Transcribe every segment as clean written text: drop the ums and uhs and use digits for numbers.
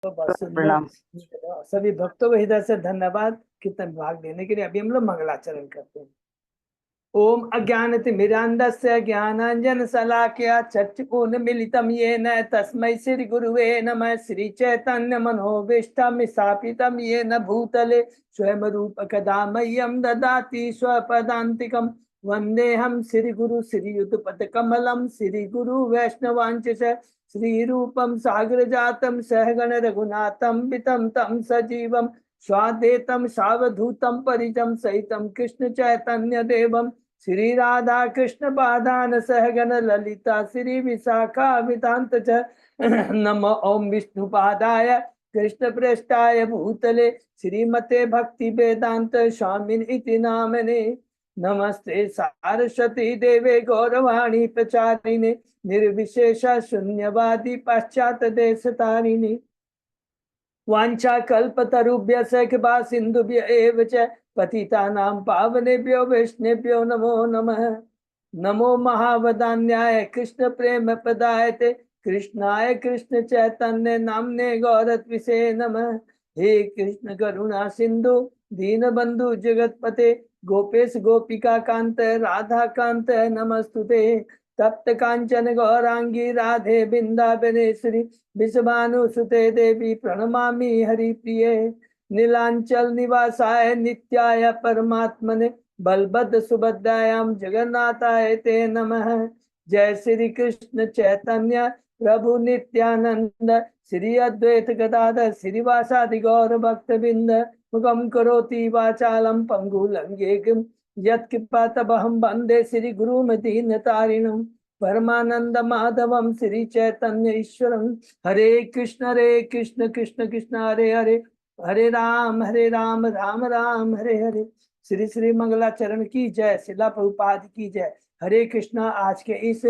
तो बहुत सुंदर। प्रणाम। सभी भक्तों को हृदय से धन्यवाद कीर्तन भाग देने के लिए। अभी हम लोग मंगलाचरण करते हैं। ओम अज्ञानतिमिरान्धस्य ज्ञानांजन शलाकया चक्षुरुन्मीलितं येन तस्मै श्री गुरुवे नमः। श्री चैतन्य मनोभीष्टं स्थापितं येन भूतले स्वयं रूप कदा मह्यं ददाति स्वपदान्तिकं। वन्देऽहं श्री गुरु श्रीयुतपदकमलं श्री गुरु वैष्णवांच श्री रूपं सागर जातम सहगण रघुनाथं वितं तं सजीवं स्वाद्वैतं सावधूतं परिजं सहितं कृष्ण चैतन्य देवं श्री राधा कृष्ण पादान सहगण ललिता श्री विशाखा वितांत च नमो ओम विष्णु पादाय कृष्ण पृष्ठाय भूतले श्रीमते भक्ति वेदांत स्वामिन इति नामने। नमस्ते सारस्वती देवे गौरवाणी प्रचारिणे निर्विशेष शून्यवादी पाश्चात देश तारिणी। वांछा कल्पतरुभ्यश्च कृपा सिन्धुभ्य एव च पतितानां पावनेभ्यो वैष्णवेभ्यो नमो नमः। नमो महावदान्याय कृष्ण प्रेम प्रदायते कृष्णाय कृष्ण चैतन्य नामने गौरत्विषे नमः। हे कृष्ण करुणा सिंधु दीनबंधु जगतपते गोपेश गोपिका कांत राधा कांत नमस्तुते। तप्त कांचन गौरांगी राधे बिंदावनेश्वरी विषभानुसुते देवी प्रणमामि हरिप्रिये। नीलांचल निवासाय नित्याय परमात्मने बलभद्र सुभद्रायां जगन्नाथाय ते नमः। जय श्री कृष्ण चैतन्य प्रभु नित्यानंद श्री अद्वैत गदाधर श्रीवासादि गौर भक्तबिंद मुखम करोति वाचालम पंगु लंघेयं यत्कृपातमहं वन्दे श्री गुरुं दीनतारिणं परमानंद माधवम श्री चैतन्य ईश्वरं। हरे कृष्ण कृष्ण कृष्ण हरे हरे हरे राम राम राम हरे हरे। श्री श्री मंगलाचरण की जय। शिला प्रभुपाद की जय। हरे कृष्णा। आज के इस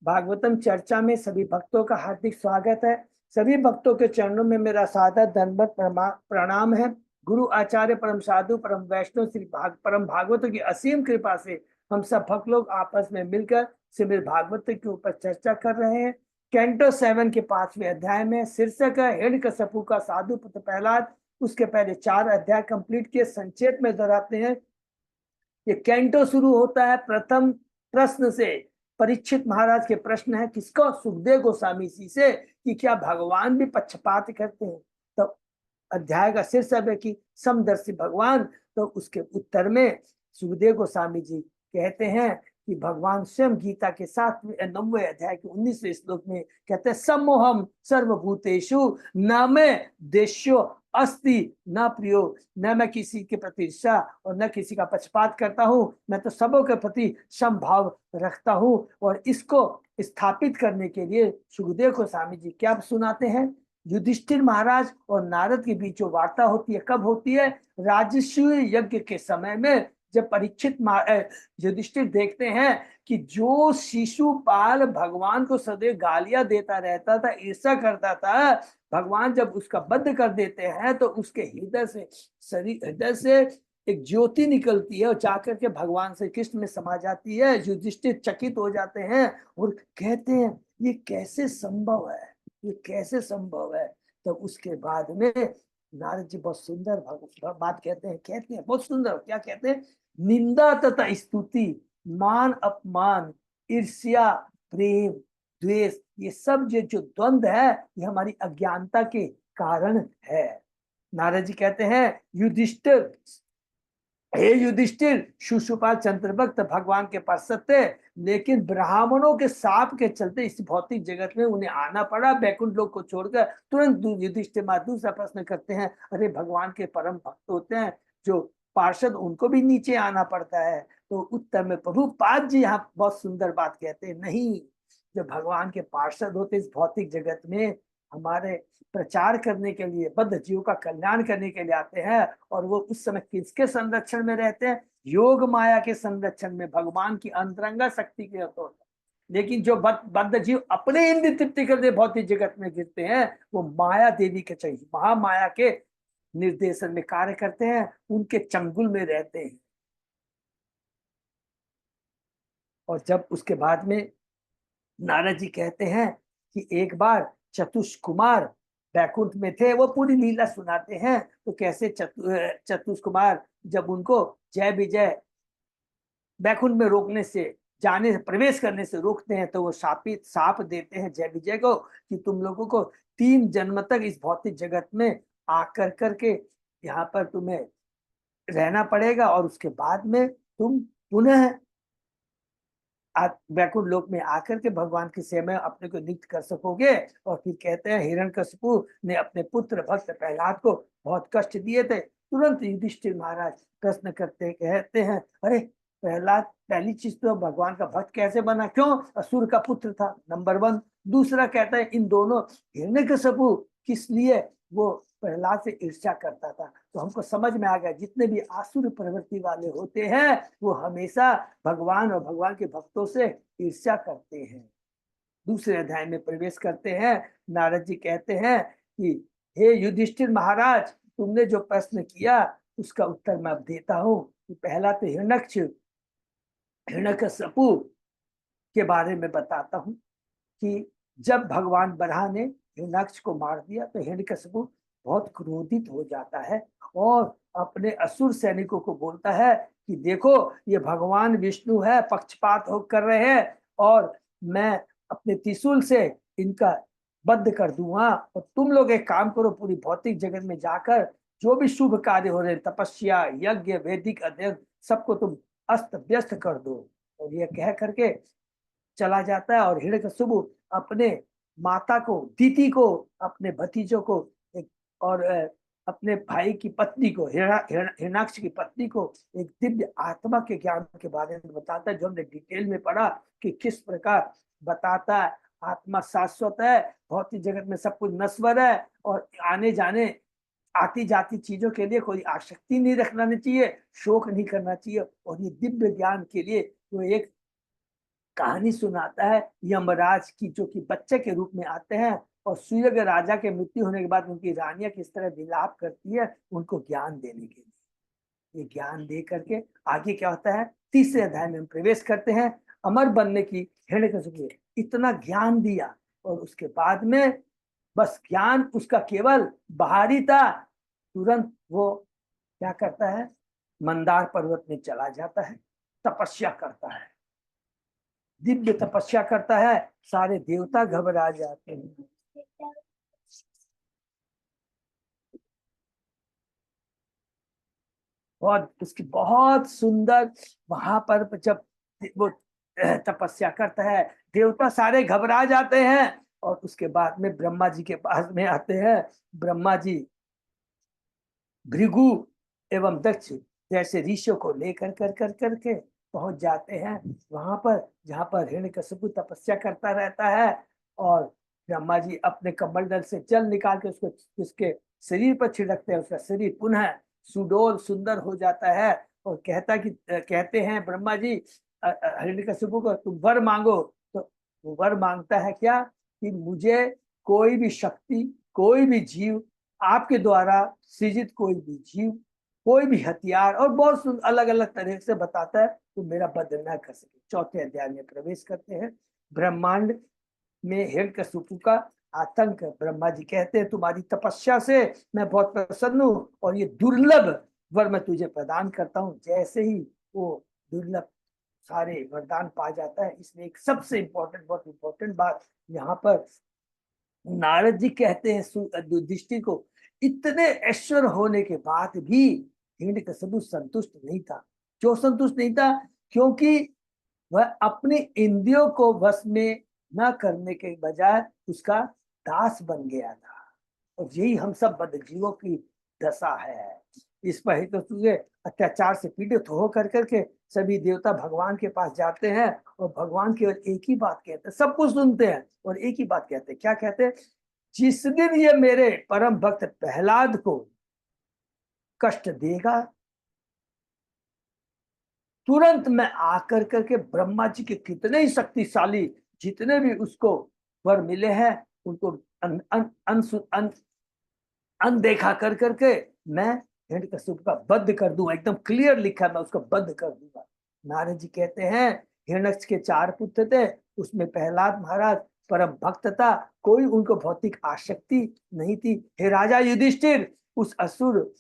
भागवतम चर्चा में सभी भक्तों का हार्दिक स्वागत है। सभी भक्तों के चरणों में मेरा सादर दंडवत प्रणाम है। गुरु आचार्य परम साधु परम वैष्णव श्री परम भागवतों की असीम कृपा से हम सब भक्त लोग आपस में मिलकर श्रीमद् भागवत के ऊपर चर्चा कर रहे हैं। कैंटो 7 के 5वें अध्याय में शीर्षक है हिरण्यकशिपु का साधु पुत्र प्रहलाद। उसके पहले 4 अध्याय कंप्लीट किए। संक्षेप में दोहराते हैं। ये कैंटो शुरू होता है प्रथम प्रश्न से। परीक्षित महाराज के प्रश्न है किसको? सुखदेव गोस्वामी जी से कि क्या भगवान भी पक्षपात करते हैं। तो अध्याय का शीर्षक है कि समदर्शी भगवान। तो उसके उत्तर में सुखदेव गोस्वामी जी कहते हैं कि भगवान स्वयं गीता के 9वें अध्याय के 19वें श्लोक में कहते हैं सम्मोहम सर्वभूतेषु न मैं देश्यो अस्ति न प्रियो। न मैं किसी के प्रति ईर्ष्या और न किसी का पक्षपात करता हूँ। मैं तो सबों के प्रति समभाव रखता हूँ। और इसको स्थापित करने के लिए सुखदेव गोस्वामी जी क्या सुनाते हैं। युधिष्ठिर महाराज और नारद के बीच जो वार्ता होती है कब होती है? राजसूय यज्ञ के समय में। जब परीक्षित युधिष्ठिर देखते हैं कि जो शिशुपाल भगवान को सदैव गालियां देता रहता था, ईर्ष्या करता था, भगवान जब उसका वध कर देते हैं तो उसके हृदय से एक ज्योति निकलती है और जाकर के भगवान श्री कृष्ण में समा जाती है। युधिष्ठिर चकित हो जाते हैं और कहते हैं ये कैसे संभव है, ये कैसे संभव है। तो उसके बाद में नारद जी बहुत सुंदर बात कहते हैं बहुत सुंदर। क्या कहते हैं? निंदा तथा स्तुति, मान अपमान, ईर्ष्या, प्रेम, द्वेष, ये सब जो द्वंद्व है ये हमारी अज्ञानता के कारण है। नारद जी कहते हैं युधिष्ठिर, हे युधिष्ठिर, शिशुपाल चंद्रभक्त भगवान के पार्षद थे, लेकिन ब्राह्मणों के शाप के चलते इस भौतिक जगत में उन्हें आना पड़ा। बैकुंठ लोक को छोड़कर तुरंत युधिष्ठिर दूसरा प्रश्न करते हैं, अरे भगवान के परम भक्त होते हैं जो पार्षद, उनको भी नीचे आना पड़ता है। तो उत्तर में प्रभुपाद जी यहाँ बहुत सुंदर बात कहते हैं, नहीं, जो भगवान के पार्षद होते इस भौतिक जगत में हमारे प्रचार करने के लिए, बद्ध जीव का कल्याण करने के लिए आते हैं। और वो उस समय किसके संरक्षण में रहते हैं? योग माया के संरक्षण में, भगवान की अंतरंगा शक्ति के तौर पर। लेकिन जो बद्ध जीव अपने इंद्रिय तृप्ति करते भौतिक जगत में गिरते हैं, वो माया देवी के चाहिए, महामाया के निर्देशन में कार्य करते हैं, उनके चंगुल में रहते हैं। और जब उसके बाद में नारद जी कहते हैं कि एक बार चतुष कुमार बैकुंठ में थे, वो पूरी लीला सुनाते हैं। तो कैसे चतुष कुमार जब उनको जय विजय बैकुंठ में रोकने से, जाने प्रवेश करने से रोकते हैं, तो वो साप देते हैं जय विजय को कि तुम लोगों को 3 जन्म तक इस भौतिक जगत में आकर करके यहाँ पर तुम्हें रहना पड़ेगा, और उसके बाद में तुम पुनः बैकुंठ लोक में आकर के भगवान की सेवा में अपने को नियुक्त कर सकोगे। और फिर कहते हैं हिरण्यकशिपु ने अपने पुत्र भक्त प्रहलाद को बहुत कष्ट दिए थे। तुरंत युधिष्ठिर महाराज प्रश्न करते कहते हैं, अरे प्रहलाद पहली चीज तो भगवान का भक्त कैसे बना, क्यों, असुर का पुत्र था, नंबर 1। दूसरा कहता है इन दोनों हिरण्यकशिपु किस लिए वो प्रहलाद से ईर्ष्या करता था। तो हमको समझ में आ गया जितने भी आसुर प्रवृत्ति वाले होते हैं वो हमेशा भगवान और भगवान के भक्तों से ईर्ष्या करते हैं। दूसरे अध्याय में प्रवेश करते हैं। नारद जी कहते हैं कि हे युधिष्ठिर महाराज, तुमने जो प्रश्न किया उसका उत्तर मैं अब देता हूँ। पहला तो हिरण्यकशिपु के बारे में बताता हूँ कि जब भगवान बराह ने हिरण्याक्ष को मार दिया तो हिरण्यकशिपु बहुत क्रोधित हो जाता है और अपने असुर सैनिकों को बोलता है कि देखो ये भगवान विष्णु है, पक्षपात हो कर रहे हैं, और मैं अपने त्रिशूल से इनका बद्ध कर दूंगा। और तुम लोग एक काम करो, पूरी भौतिक जगत में जाकर जो भी शुभ कार्य हो रहे हैं, तपस्या, यज्ञ, वैदिक अध्ययन, सबको तुम अस्त व्यस्त कर दो। और ये कह करके चला जाता है। और हिरण्यकशिपु अपने माता को, दीति को, अपने भतीजों को और अपने भाई की पत्नी को, हिरण्याक्ष की पत्नी को एक दिव्य आत्मा के ज्ञान के बारे में बताता है, जो हमने डिटेल में पढ़ा कि किस प्रकार बताता है। आत्मा शाश्वत है, भौतिक जगत में सब कुछ नश्वर है, और आने जाने आती जाती चीजों के लिए कोई आसक्ति नहीं रखना चाहिए, शोक नहीं करना चाहिए। और ये दिव्य ज्ञान के लिए वो एक कहानी सुनाता है यमराज की, जो कि बच्चे के रूप में आते हैं और सूर्य राजा के मृत्यु होने के बाद उनकी रानियां किस तरह विलाप करती है उनको ज्ञान देने के लिए। ये ज्ञान दे करके आगे क्या होता है, तीसरे अध्याय में हम प्रवेश करते हैं। अमर बनने की हिरण्यकशिपु इतना ज्ञान दिया, और उसके बाद में बस ज्ञान उसका केवल बाहरी था। तुरंत वो क्या करता है, मंदार पर्वत में चला जाता है, तपस्या करता है, दिव्य तपस्या करता है। सारे देवता घबरा जाते हैं। बहुत उसकी बहुत सुंदर, वहां पर जब वो तपस्या करता है, देवता सारे घबरा जाते हैं। और उसके बाद में ब्रह्मा जी के पास में आते हैं। ब्रह्मा जी भृगु एवं दक्ष जैसे ऋषियों को लेकर कर कर करके पहुंच जाते हैं वहां पर, जहां पर हिरण्यकशिपु तपस्या करता रहता है। और ब्रह्मा जी अपने कमल दल से जल निकाल के उसको उसके शरीर पर छिड़कते हैं, उसका शरीर पुनः सुडोल सुंदर हो जाता है। और कहते हैं ब्रह्मा जी हिरण्यकशिपु को, तुम वर मांगो। तो वो वर मांगता है क्या, कि मुझे कोई भी शक्ति, कोई भी जीव, आपके द्वारा सृजित कोई भी जीव, कोई भी हथियार, और बहुत अलग अलग तरह से बताता है, तो मेरा वध न कर सके। चौथे अध्याय में प्रवेश करते हैं। ब्रह्मांड में हिरण्यकशिपु का आतंक। ब्रह्मा जी कहते हैं तुम्हारी तपस्या से मैं बहुत प्रसन्न हूँ, और ये दुर्लभ वर मैं तुझे प्रदान करता हूँ। जैसे ही वो दुर्लभ सारे वरदान पा जाता है, इसमें एक सबसे इम्पोर्टेंट, बहुत इंपॉर्टेंट बात यहाँ पर नारद जी कहते हैं युधिष्ठिर को, इतने ऐश्वर्य होने के बाद भी हिरण्यकशिपु संतुष्ट नहीं था। क्यों संतुष्ट नहीं था, क्योंकि वह अपने इंद्रियों को वश में न करने के बजाय उसका दास बन गया था। और यही हम सब बद्धजीवों की दशा है। इस पर तो तुझे अत्याचार से पीड़ित हो कर करके सभी देवता भगवान के पास जाते हैं, और भगवान केवल एक ही बात कहते हैं, सब कुछ सुनते हैं और एक ही बात कहते हैं। क्या कहते हैं, जिस दिन ये मेरे परम भक्त प्रहलाद को कष्ट देगा, तुरंत मैं आकर करके ब्रह्मा जी के कितने ही शक्तिशाली जितने भी उसको वर मिले हैं उनको अनदेखा कर करके मैं हिरण्यकशिपु का वध कर दूंगा। एकदम क्लियर लिखा है, मैं उसको वध कर दूंगा। नारद जी कहते हैं हिरण्यक्ष के 4 पुत्र थे, उसमें प्रहलाद महाराज परम भक्त था, कोई उनको भौतिक आसक्ति नहीं थी। हे राजा युधिष्ठिर, उस असुर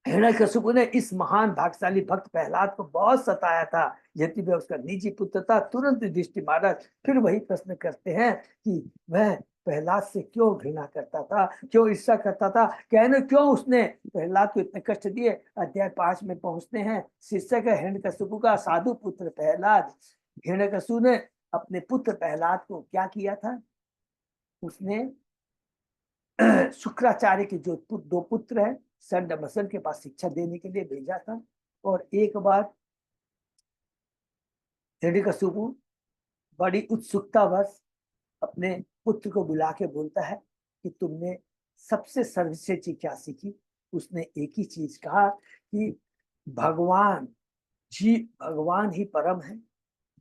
हिरण्यकशिपु ने इस महान भाग्यशाली भक्त प्रहलाद को बहुत सताया था। यदि वह उसका निजी पुत्र था। तुरंत युधिष्ठिर महाराज फिर वही प्रश्न करते हैं कि वह प्रहलाद से क्यों घृणा करता था, क्यों ईर्ष्या करता था, कहने क्यों उसने प्रहलाद को इतने कष्ट दिए। अध्याय 5 में पहुंचते हैं। शीर्षक है हिरण्यकशिपु का साधु पुत्र प्रहलाद। हिरण्यकशिपु ने अपने पुत्र प्रहलाद को क्या किया था, उसने शुक्राचार्य के जो दो पुत्र हैं संडमसन के पास शिक्षा देने के लिए भेजा था। और एक बार हिरण्यकशिपु बड़ी उत्सुकतावश अपने पुत्र को बुला के बोलता है कि तुमने सबसे सर्वश्रेष्ठ चीज क्या सीखी। उसने एक ही चीज कहा कि भगवान भगवान ही परम है,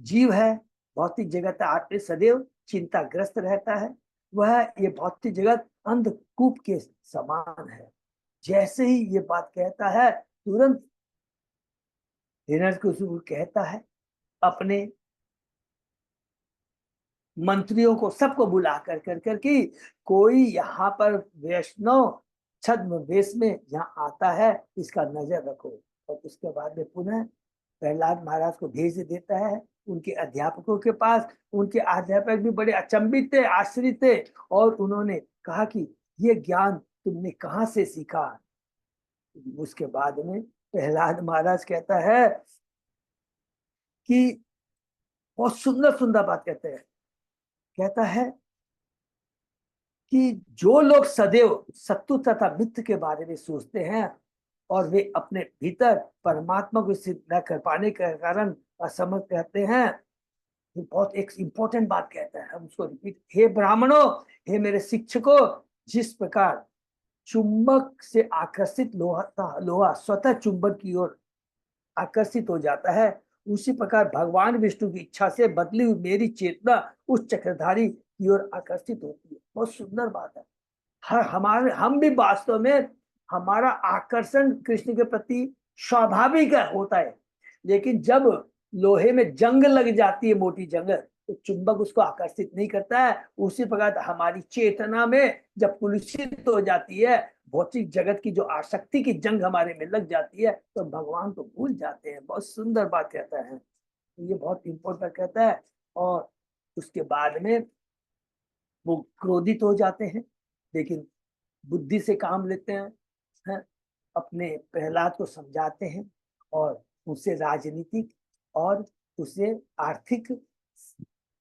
जीव है भौतिक जगत आत्म सदैव चिंताग्रस्त रहता है। वह ये भौतिक जगत अंधकूप के समान है। जैसे ही ये बात कहता है तुरंत हिरण्यकशिपु कहता है अपने मंत्रियों को सबको बुला कर कि कोई यहाँ पर वैष्णव छद्म वेश में यहाँ आता है, इसका नजर रखो। और उसके बाद में पुनः प्रहलाद महाराज को भेज देता है उनके अध्यापकों के पास। उनके अध्यापक भी बड़े अचंभित थे, आश्चर्य थे, और उन्होंने कहा कि ये ज्ञान तुमने कहाँ से सीखा। उसके बाद में प्रहलाद महाराज कहता है कि बहुत सुंदर सुंदर बात कहते हैं। कहता है कि जो लोग सदैव शत्रु तथा मित्र के बारे में सोचते हैं और वे अपने भीतर परमात्मा को सिद्ध न कर पाने के कारण असमर्थ रहते हैं, ये बहुत एक इंपॉर्टेंट बात कहता है। हम उसको रिपीट, हे ब्राह्मणों, हे मेरे शिक्षकों, जिस प्रकार चुंबक से आकर्षित लोहा स्वतः चुंबक की ओर आकर्षित हो जाता है, उसी प्रकार भगवान विष्णु की इच्छा से बदली हुई मेरी चेतना उस चक्रधारी की ओर आकर्षित होती है। बहुत सुंदर बात है। हम भी वास्तव में हमारा आकर्षण कृष्ण के प्रति स्वाभाविक होता है, लेकिन जब लोहे में जंग लग जाती है, मोटी जंग, तो चुंबक उसको आकर्षित नहीं करता है। उसी प्रकार हमारी चेतना में जब कुलुषित हो जाती है, भौतिक जगत की जो आसक्ति की जंग हमारे में लग जाती है, तो भगवान को भूल जाते हैं। बहुत सुंदर बात कहता है, ये बहुत इंपॉर्टेंट कहता है। और उसके बाद में वो क्रोधित हो जाते हैं, लेकिन बुद्धि से काम लेते हैं, अपने प्रहलाद को समझाते हैं और उसे राजनीतिक और उसे आर्थिक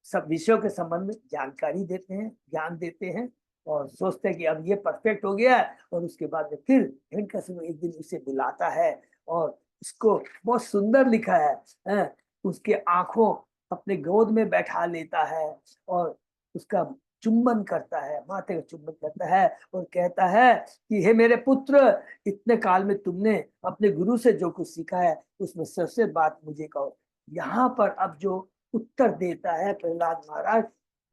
सब विषयों के संबंध में जानकारी देते हैं, ज्ञान देते हैं, और सोचते हैं कि अब ये परफेक्ट हो गया है। और उसके बाद में फिर हिरण्यकशिपु एक दिन उसे बुलाता है और उसको बहुत सुंदर लिखा है, उसके आंखों अपने गोद में बैठा लेता है और उसका चुंबन करता है, माथे का चुंबन करता है और कहता है कि हे मेरे पुत्र, इतने काल में तुमने अपने गुरु से जो कुछ सीखा है उसमें सबसे बात मुझे कहो। यहाँ पर अब जो उत्तर देता है प्रहलाद महाराज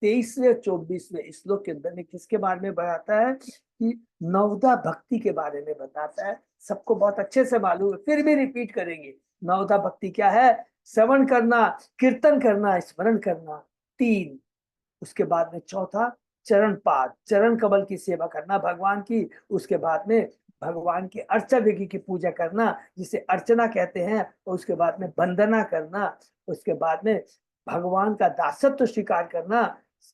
23वें 24वें श्लोक के अंदर में किसके बारे में बताता है कि नवदा भक्ति के बारे में बताता है। सबको बहुत अच्छे से मालूम है, फिर भी रिपीट करेंगे। नवदा भक्ति क्या है? श्रवण करना, कीर्तन करना, स्मरण करना, 3। उसके बाद में चौथा चरण पाद, चरण कमल की सेवा करना भगवान की। उसके बाद में भगवान की अर्चा विधि की पूजा करना, जिसे अर्चना कहते हैं। और उसके बाद में वंदना करना। उसके बाद में भगवान का दासत्व स्वीकार करना,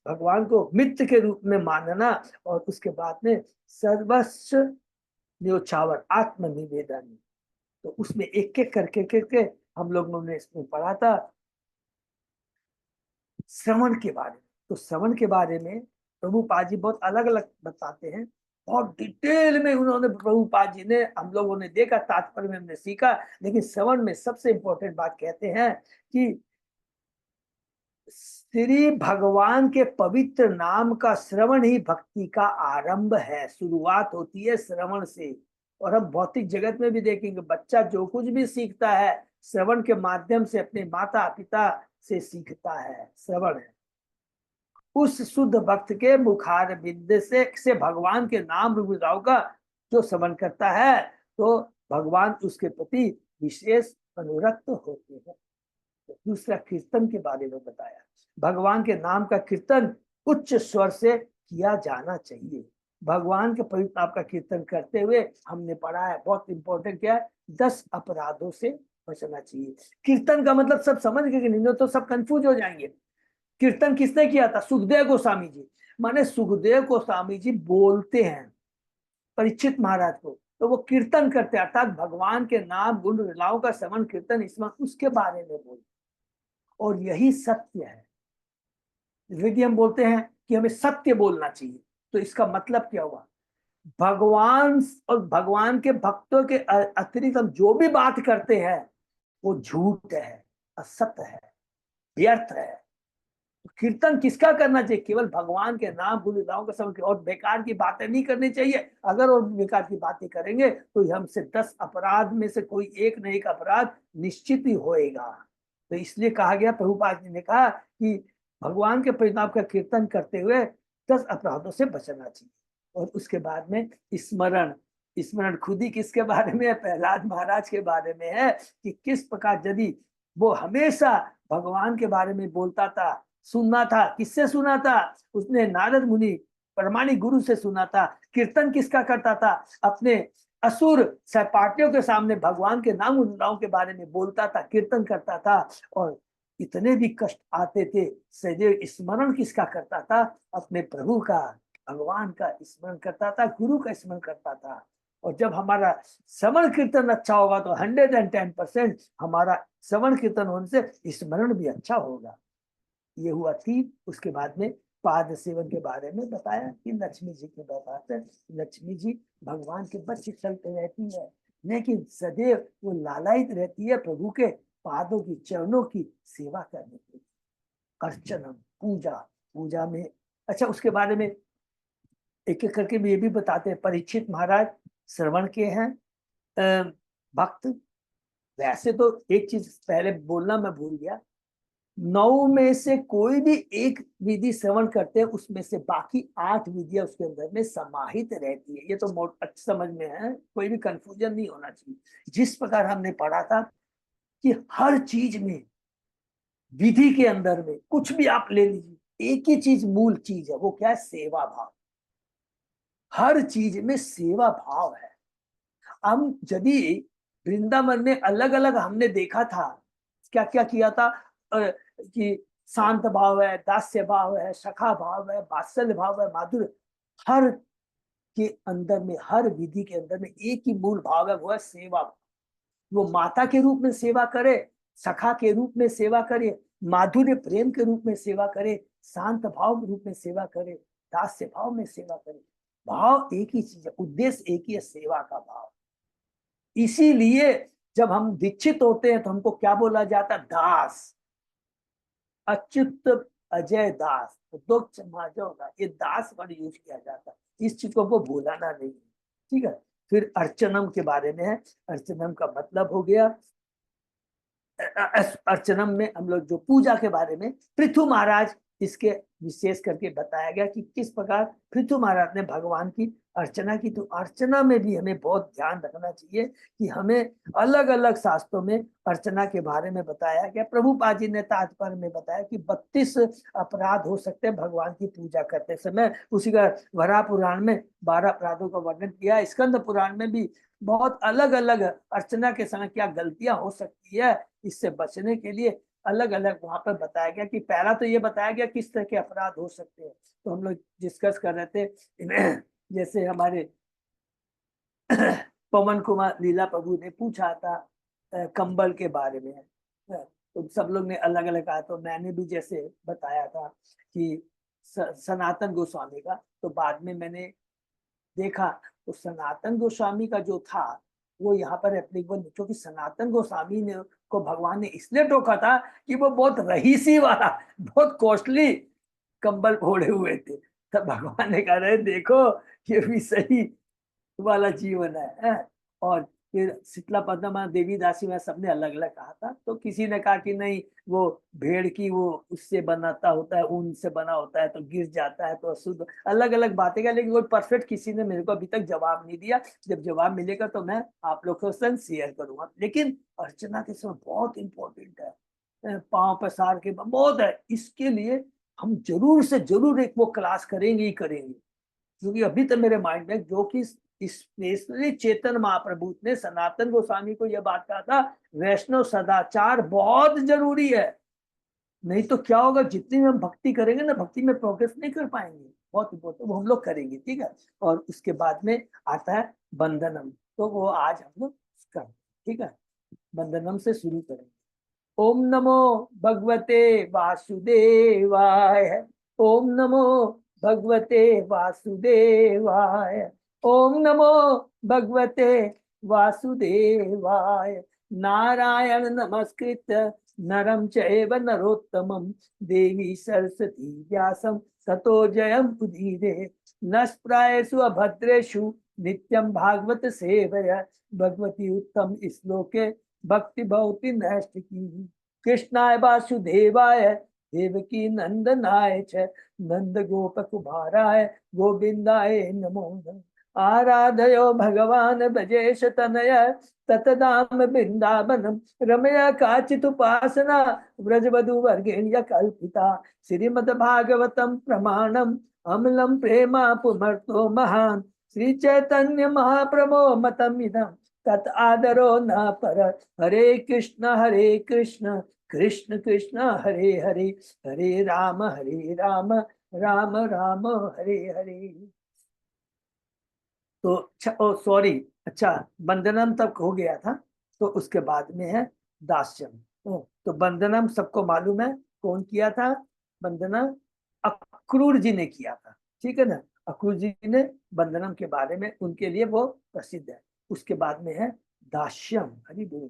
भगवान को मित्र के रूप में मानना। और उसके बाद में सर्वस्व न्योछावर, आत्मनिवेदन। तो उसमें एक एक करके हम लोगों ने इसमें पढ़ा था श्रवण के बारे में। तो श्रवण के बारे में प्रभुपाद जी बहुत अलग अलग बताते हैं, बहुत डिटेल में उन्होंने, प्रभुपाद जी ने, हम लोगों ने देखा, तात्पर्य में हमने सीखा। लेकिन श्रवण में सबसे इंपॉर्टेंट बात कहते हैं कि श्री भगवान के पवित्र नाम का श्रवण ही भक्ति का आरंभ है, शुरुआत होती है श्रवण से। और हम भौतिक जगत में भी देखेंगे, बच्चा जो कुछ भी सीखता है श्रवण के माध्यम से अपने माता पिता से सीखता है। श्रवण है उस शुद्ध भक्त के मुखार बिंद से भगवान के नाम रुदाव का जो श्रवण करता है, तो भगवान उसके प्रति विशेष अनुरक्त होते हैं। दूसरा कीर्तन के बारे में बताया, भगवान के नाम का कीर्तन उच्च स्वर से किया जाना चाहिए। भगवान के पवित्र नाम का कीर्तन करते हुए हमने पढ़ा है, बहुत इंपॉर्टेंट क्या है, 10 अपराधों से बचना चाहिए। कीर्तन का मतलब सब समझ गए कि नहीं, तो सब कंफ्यूज हो जाएंगे। कीर्तन किसने किया था? सुखदेव गोस्वामी जी। माने सुखदेव गोस्वामी जी बोलते हैं परीक्षित महाराज को, तो वो कीर्तन करते हैं, अर्थात भगवान के नाम गुण लीलाओं का श्रवण कीर्तन इसमें उसके बारे में बोलते, और यही सत्य है। यदि हम बोलते हैं कि हमें सत्य बोलना चाहिए, तो इसका मतलब क्या हुआ? भगवान और भगवान के भक्तों के अतिरिक्त हम जो भी बात करते हैं वो झूठ है, असत्य है, व्यर्थ है। तो कीर्तन किसका करना चाहिए? केवल भगवान के नाम गुण लीलाओं का श्रवण, और बेकार की बातें नहीं करनी चाहिए। अगर वो बेकार की बातें करेंगे तो हमसे 10 अपराध में से कोई एक न एक अपराध निश्चित ही होएगा। तो इसलिए कहा गया, प्रभुपाद जी ने कहा कि भगवान के परिणाम का कीर्तन करते हुए 10 अपराधों से बचना चाहिए। और उसके बाद में स्मरण, स्मरण खुद ही किसके बारे में है? प्रहलाद महाराज के बारे में है, कि किस प्रकार यदि वो हमेशा भगवान के बारे में बोलता था, सुनना था। किससे सुना था? उसने नारद मुनि परमाणिक गुरु से सुना था। कीर्तन किसका करता था? अपने असुर सहपाठियों के सामने भगवान के नाम गुणों के बारे में बोलता था, कीर्तन करता था। और इतने भी कष्ट आते थे, सदैव स्मरण किसका करता था? अपने प्रभु का, भगवान का स्मरण करता था, गुरु का स्मरण करता था। और जब हमारा श्रवण कीर्तन अच्छा होगा तो 110% हमारा श्रवण कीर्तन होने से स्मरण भी अच्छा होगा। ये हुआ 3। उसके बाद में पाद सेवन के बारे में बताया कि लक्ष्मी जी के बताते, लक्ष्मी जी भगवान के बच्चे चलते रहती है, लेकिन सदैव वो लालायित रहती है प्रभु के पादों की, चरणों की सेवा करने की। अर्चना, पूजा, पूजा में अच्छा, उसके बारे में एक एक करके भी ये भी बताते हैं। परीक्षित महाराज श्रवण के हैं भक्त। वैसे तो एक चीज पहले बोलना मैं भूल गया, 9 में से कोई भी एक विधि श्रवण करते हैं, उसमें से बाकी 8 विधियां उसके अंदर में समाहित रहती है। ये तो अच्छा समझ में है, कोई भी कंफ्यूजन नहीं होना चाहिए। जिस प्रकार हमने पढ़ा था कि हर चीज में, विधि के अंदर में कुछ भी आप ले लीजिए, एक ही चीज मूल चीज है, वो क्या है? सेवा भाव। हर चीज में सेवा भाव है। हम यदि वृंदावन में अलग अलग हमने देखा था, क्या क्या किया था, कि शांत भाव है, दास्य भाव है, सखा भाव है, वात्सल्य भाव है, माधुर्य, हर के अंदर में, हर विधि के अंदर में एक ही मूल भाव है, वो है सेवा। वो माता के रूप में सेवा करे, सखा के रूप में सेवा करे, माधुर्य प्रेम के रूप में सेवा करे, शांत भाव के रूप में सेवा करे, दास्य भाव में सेवा करे। भाव एक ही चीज है, उद्देश्य एक ही है, सेवा का भाव। इसीलिए जब हम दीक्षित होते हैं तो हमको क्या बोला जाता है? दास, अच्युत अजय दास। तो दो जो होगा, ये दास वर्ड यूज किया जाता है, इस चीज को भूलाना नहीं। ठीक है। फिर अर्चनम के बारे में है। अर्चनम का मतलब हो गया, अर्चनम में हम लोग जो पूजा के बारे में पृथु महाराज, इसके विशेष करके बताया गया कि किस प्रकार पृथु महाराज ने भगवान की अर्चना की। तो अर्चना में भी हमें बहुत ध्यान रखना चाहिए कि हमें अलग अलग शास्त्रों में अर्चना के बारे में बताया गया। प्रभुपाद जी ने तात्पर्य में बताया कि 32 अपराध हो सकते हैं भगवान की पूजा करते समय। उसी का वराह पुराण में 12 अपराधों का वर्णन किया। स्कंद पुराण में भी बहुत अलग अलग अर्चना के समय क्या गलतियां हो सकती है, इससे बचने के लिए अलग अलग वहां पर बताया गया। कि पहला तो ये बताया गया किस तरह के अपराध हो सकते हैं, तो हम लोग डिस्कस कर रहे थे। जैसे हमारे पवन कुमार लीला प्रभु ने पूछा था कंबल के बारे में, तो सब लोग ने अलग अलग कहा। तो मैंने भी जैसे बताया था कि सनातन गोस्वामी का, तो बाद में मैंने देखा तो सनातन गोस्वामी का जो था वो यहाँ पर एप्लीकेबल नहीं, क्योंकि सनातन गोस्वामी ने को भगवान ने इसलिए टोका था कि वो बहुत रईसी वाला, बहुत कॉस्टली कंबल ओढ़े हुए थे। तब भगवान ने कहा, रहे देखो ये भी सही वाला जीवन है। और फिर शीतला पद्मा देवी दासी में सबने अलग अलग कहा था। तो किसी ने कहा कि नहीं, वो भेड़ की वो उससे बनाता होता है, ऊन से बना होता है तो गिर जाता है तो अशुद्ध, अलग अलग बातें का। लेकिन कोई परफेक्ट किसी ने मेरे को अभी तक जवाब नहीं दिया। जब जवाब मिलेगा तो मैं आप लोग के साथ शेयर करूंगा। लेकिन अर्चना के समय बहुत इंपॉर्टेंट है, पांव पसार के बहुत है। इसके लिए हम जरूर से जरूर एक वो क्लास करेंगे ही करेंगे, क्योंकि अभी तो मेरे माइंड में जो कि स्पेशली चेतन महाप्रभु ने सनातन गोस्वामी को यह बात कहा था, वैष्णव सदाचार बहुत जरूरी है। नहीं तो क्या होगा, जितनी हम भक्ति करेंगे ना, भक्ति में प्रोग्रेस नहीं कर पाएंगे। बहुत इंपॉर्टेंट, वो हम लोग करेंगे, ठीक है। और उसके बाद में आता है बंधनम, तो वो आज हम लोग कर, ठीक है। बंधनम से शुरू करेंगे। ओम नमो भगवते वासुदेवाय। ओम नमो भगवते वासुदेवाय। ओम नमो भगवते वासुदेवाय। नारायण नमस्कृत्य नरं चैव नरोत्तमं देवी सरस्वती व्यासं ततो जयं उदीरये। नष्प्रायेषु अभद्रेषु नित्यं भागवत सेवया। भगवती उत्तम श्लोके भक्ति भवति नैष्ठिकी। कृष्णाय वासुदेवाय देवकी नंदनाय च नंद गोप कुमाराय गोविंदाय नमो नमः। आराधयो भगवान भजेश तनय ततदाम वृंदावनम रमया काचित उपासना व्रजवधु वर्गेण्य कल्पिता। श्रीमद्भागवतम प्रमाणम अमलम प्रेमा पुमर्तो महान। श्री चैतन्य महाप्रभो मतमिदं तत् आदरो न पर। हरे कृष्ण कृष्ण कृष्ण हरे हरे, हरे राम राम राम हरे हरे। तो अच्छा, ओ सॉरी, अच्छा बंदनम तक हो गया था, तो उसके बाद में है दास्यम। तो बंदनम सबको मालूम है कौन किया था, बंदनम अक्रूर जी ने किया था, ठीक है ना। अक्रूर जी ने बंदनम के बारे में, उनके लिए वो प्रसिद्ध है। उसके बाद में है दास्यम। हरि बोल।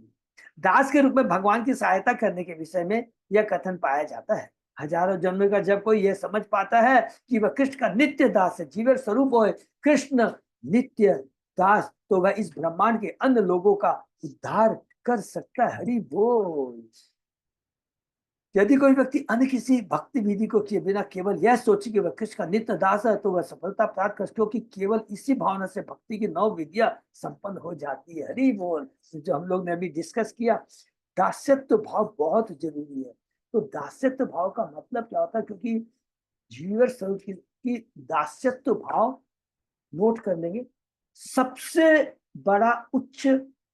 दास के रूप में भगवान की सहायता करने के विषय में यह कथन पाया जाता है। हजारों जन्म का जब कोई यह समझ पाता है कि वह कृष्ण का नित्य दास है, जीवन स्वरूप हो कृष्ण नित्य दास, तो वह इस ब्रह्मांड के अन्य लोगों का उद्धार कर सकता है। हरि बोल। यदि कोई व्यक्ति अन्य किसी भक्ति विधि को किए बिना केवल यह सोचे कि वह कृष्ण का नित्य दास है, तो वह सफलता प्राप्त कर, क्योंकि केवल इसी भावना से भक्ति की 9 विधियां संपन्न हो जाती है। हरि बोल। जो हम लोग ने अभी डिस्कस किया, दास्यत्व भाव बहुत जरूरी है। तो दास्यत्व भाव का मतलब क्या होता है, क्योंकि जीवन स्वरूप की दास्यत्व भाव नोट कर लेंगे, सबसे बड़ा उच्च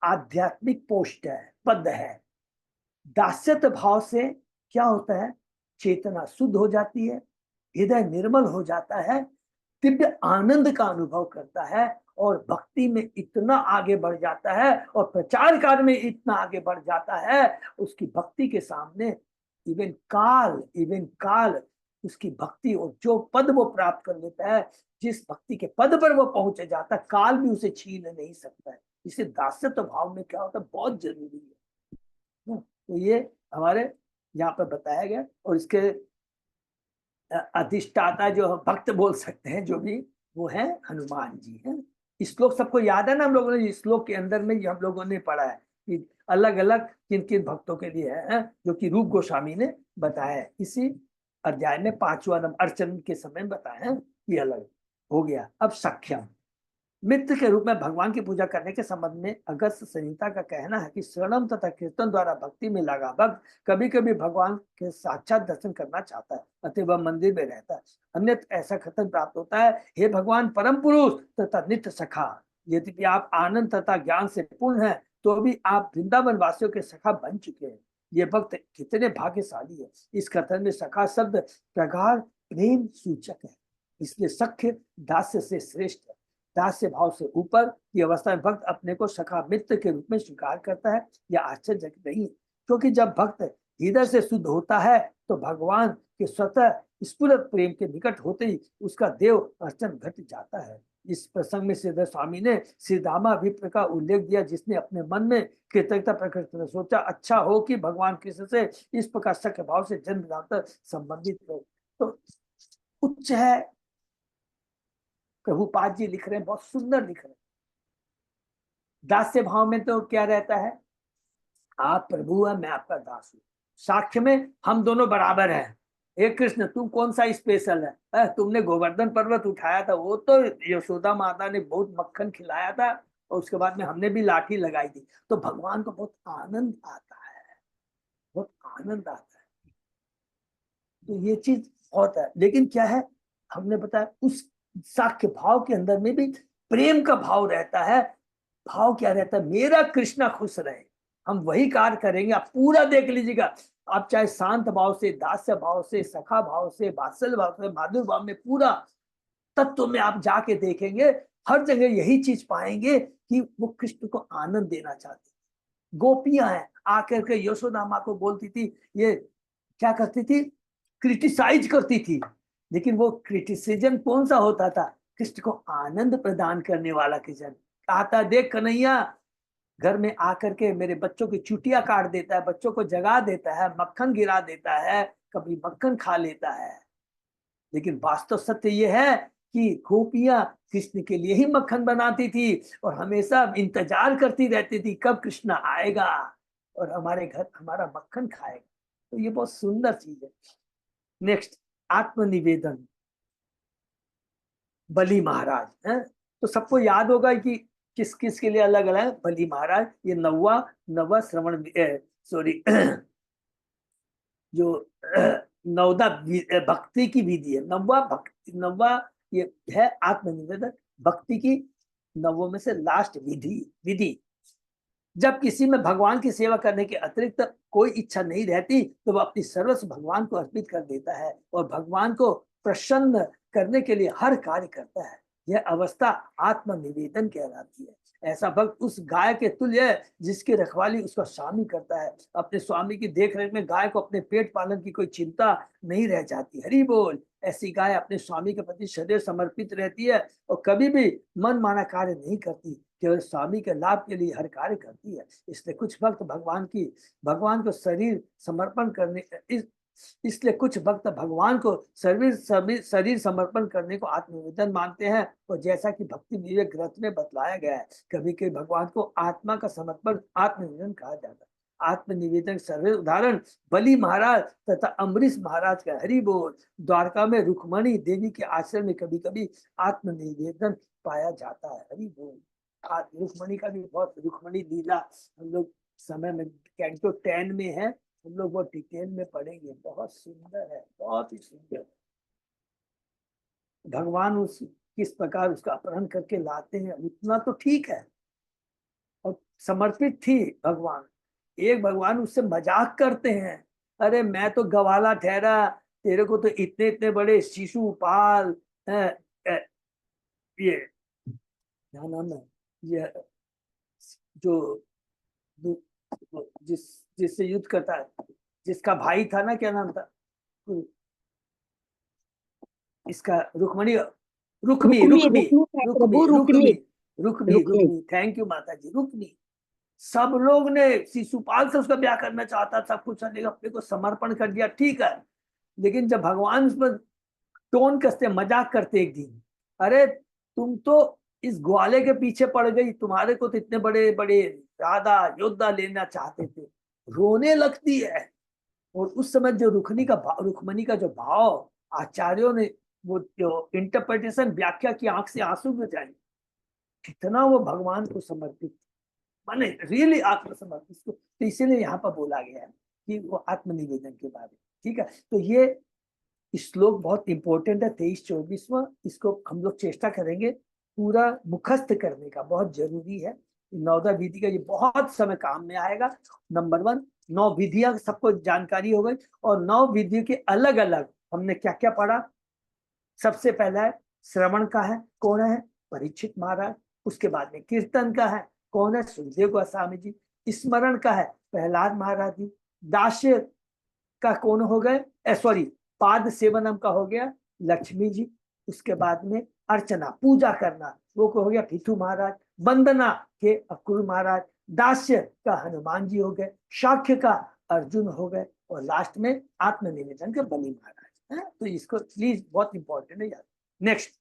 आध्यात्मिक पोस्ट है, पद है। दास्यत्व भाव से क्या होता है, चेतना शुद्ध हो जाती है, हृदय निर्मल हो जाता है, दिव्य आनंद का अनुभव करता है, और भक्ति में इतना आगे बढ़ जाता है, और प्रचार कार्य में इतना आगे बढ़ जाता है, उसकी भक्ति के सामने इवन काल उसकी भक्ति और जो पद वो प्राप्त कर लेता है, जिस भक्ति के पद पर वो पहुंच जाता है, काल भी उसे छीन नहीं सकता है। इसे दास्यत्व भाव में क्या होता है, बहुत जरूरी है। तो ये हमारे यहाँ पर बताया गया, और इसके अधिष्ठाता जो भक्त बोल सकते हैं जो भी, वो है हनुमान जी है। श्लोक सबको याद है ना, हम लोगों ने इस श्लोक के अंदर में हम लोगों ने पढ़ा है कि अलग अलग किन किन भक्तों के लिए है, जो कि रूप गोस्वामी ने बताया है। इसी अध्याय में 5वां नंबर अर्चन के समय बताया है, ये अलग हो गया। अब सख्यम, मित्र के रूप में भगवान की पूजा करने के संबंध में अगस्त संहिता का कहना है कि श्रवणम तथा कीर्तन द्वारा भक्ति में लगा भक्त कभी कभी भगवान के साक्षात दर्शन करना चाहता है, अतः वह मंदिर में रहता है। अन्यथा ऐसा कथन प्राप्त होता है, हे भगवान परम पुरुष तथा नित्य सखा, यदि आप आनंद तथा ज्ञान से पूर्ण है, तो भी आप वृंदावन वासियों के सखा बन चुके हैं। ये भक्त कितने भाग्यशाली है। इस कथन में सखा शब्द प्रगाढ़ प्रेम सूचक है, इसलिए सख्य दास्य से श्रेष्ठ है। दास्य भाव से ऊपर की अवस्था में भक्त अपने को सखा मित्र के रूप में स्वीकार करता है। यह आश्चर्यजनक नहीं, क्योंकि जब भक्त हृदय से शुद्ध होता है, तो भगवान के स्वतः स्फुरत प्रेम के निकट होते ही उसका देव अर्चन घट जाता है। इस प्रसंग में श्रीधर स्वामी ने श्रीदामा विप्र का उल्लेख दिया, जिसने अपने मन में कृतज्ञता प्रकट कर सोचा, अच्छा हो कि भगवान कृष्ण से इस प्रकार सख्य भाव से जन्मदाता संबंधित हो। तो उच्च है, प्रभुपाद जी लिख रहे हैं, बहुत सुंदर लिख रहे हैं। दास्य भाव में तो क्या रहता है, आप प्रभु है, मैं आपका दास हूं। साक्ष्य में हम दोनों बराबर हैं। हे कृष्ण, तुम कौन सा स्पेशल है? तुमने गोवर्धन पर्वत उठाया था, वो तो यशोदा माता ने बहुत मक्खन खिलाया था, और उसके बाद में हमने भी लाठी लगाई थी। तो भगवान को बहुत आनंद आता है। बहुत आनंद आता है। तो ये चीज बहुत है, लेकिन क्या है, हमने बताया उस साक्ष्य भाव के अंदर में भी प्रेम का भाव रहता है। भाव क्या रहता है, मेरा कृष्णा खुश रहे, हम वही कार्य करेंगे। आप पूरा देख लीजिएगा, आप चाहे शांत भाव से, दास्य भाव से, सखा भाव से, वात्सल्य भाव से, माधुर भाव में, पूरा तत्व में आप जाके देखेंगे, हर जगह यही चीज पाएंगे कि वो कृष्ण को आनंद देना चाहते। गोपियां हैं, आकर के यशोदा माँ को बोलती थी, ये क्या करती थी, क्रिटिसाइज करती थी, लेकिन वो क्रिटिसिज्म कौन सा होता था, कृष्ण को आनंद प्रदान करने वाला कृष्ण। आता देख कन्हैया घर में आकर के मेरे बच्चों की चुटिया काट देता है, बच्चों को जगा देता है, मक्खन गिरा देता है, कभी मक्खन खा लेता है। लेकिन वास्तव सत्य ये है कि गोपियां कृष्ण के लिए ही मक्खन बनाती थी और हमेशा इंतजार करती रहती थी कब कृष्ण आएगा और हमारे घर हमारा मक्खन खाएगा। तो ये बहुत सुंदर चीज है। नेक्स्ट, आत्मनिवेदन, बलि महाराज है। तो सबको याद होगा कि किस किस के लिए अलग अलग बलि महाराज, ये नवा श्रवण, सॉरी जो नवदा भक्ति की विधि है, नवा ये है आत्मनिवेदन, भक्ति की नवों में से लास्ट विधि। जब किसी में भगवान की सेवा करने के अतिरिक्त कोई इच्छा नहीं रहती तो वह अपनी सर्वस्व भगवान को अर्पित कर देता है और भगवान को प्रसन्न करने के लिए हर कार्य करता है। यह अवस्था आत्मनिवेदन कहलाती है। ऐसा भक्त उस गाय के तुल्य है जिसकी रखवाली उसका स्वामी करता है। अपने स्वामी की देखरेख में गाय को अपने पेट पालन की कोई चिंता नहीं रह जाती। हरि बोल। ऐसी गाय अपने स्वामी के प्रति सदैव समर्पित रहती है और कभी भी मन माना कार्य नहीं करती, केवल स्वामी के लाभ के लिए हर कार्य करती है। इसलिए कुछ भक्त भगवान को शरीर समर्पण करने इसलिए कुछ भक्त भगवान को शरीर समर्पण करने को आत्मनिवेदन मानते हैं। और जैसा कि भक्ति विवेक ग्रंथ में बतलाया गया है, कभी कभी भगवान को आत्मा का समर्पण आत्मनिवेदन कहा जाता है। आत्मनिवेदन सर्वे उदाहरण बलि महाराज तथा अम्बरीश महाराज का। हरि बोल। द्वारका में रुक्मणी देवी के आश्रम में कभी कभी आत्मनिवेदन पाया जाता है। हरि बोल। रुक्मणी का भी बहुत, रुक्मणी लीला हम लोग समय में कैंटो 10 में है, हम लोग वो डिटेल में पढ़ेंगे। बहुत सुंदर है, बहुत ही सुंदर। भगवान उस किस प्रकार उसका अपहरण करके लाते हैं उतना तो ठीक है, और समर्पित थी भगवान। एक भगवान उससे मजाक करते हैं, अरे मैं तो गवाला ठहरा, तेरे को तो इतने इतने बड़े शिशुपाल ये क्या नाम है, ये जो जिससे युद्ध करता है, जिसका भाई था ना, क्या नाम था इसका, रुक्मणी, रुक्मी रुक्मी रुक्मी रुक्मी रुक्मी, थैंक यू माता जी, रुक्मी। सब लोग ने शिशुपाल से उसका ब्याह करना चाहता, सब कुछ अपने को समर्पण कर दिया, ठीक है। लेकिन जब भगवान उस पर टोन कसते, मजाक करते एक दिन, अरे तुम तो इस ग्वाले के पीछे पड़ गई, तुम्हारे को तो इतने बड़े बड़े राधा योद्धा लेना चाहते थे, रोने लगती है। और उस समय जो रुक्मणी का जो भाव, आचार्यों ने वो जो इंटरप्रिटेशन व्याख्या की, आंख से आंसू गिर जाए, कितना वो भगवान को समर्पित, माने रियली आत्मसमर्पित। तो इसीलिए यहाँ पर बोला गया है कि वो आत्मनिवेदन के बारे में, ठीक है। तो ये श्लोक बहुत इंपॉर्टेंट है, 23-24वां। इसको हम लोग चेष्टा करेंगे पूरा मुखस्त करने का, बहुत जरूरी है। नवदा विधि का ये बहुत समय काम में आएगा। नंबर 1, 9 विधियां सबको जानकारी हो गई, और 9 विधियों के अलग अलग हमने क्या क्या पढ़ा। सबसे पहला है श्रवण का है, कौन है, परीक्षित महाराज। उसके बाद में कीर्तन का है, कौन है, सुखदेव गोस्वामी जी। स्मरण का है प्रहलाद महाराज जी। दास्य का कौन हो गए, सॉरी, पाद सेवनम का हो गया लक्ष्मी जी। उसके बाद में अर्चना, पूजा करना, वो हो गया पृथु महाराज। वंदना के अक्रूर महाराज। दास्य का हनुमान जी हो गए। शाक्य का अर्जुन हो गए। और लास्ट में आत्मनिवेदन के बलि महाराज है। तो इसको प्लीज, बहुत इंपॉर्टेंट है यार। नेक्स्ट,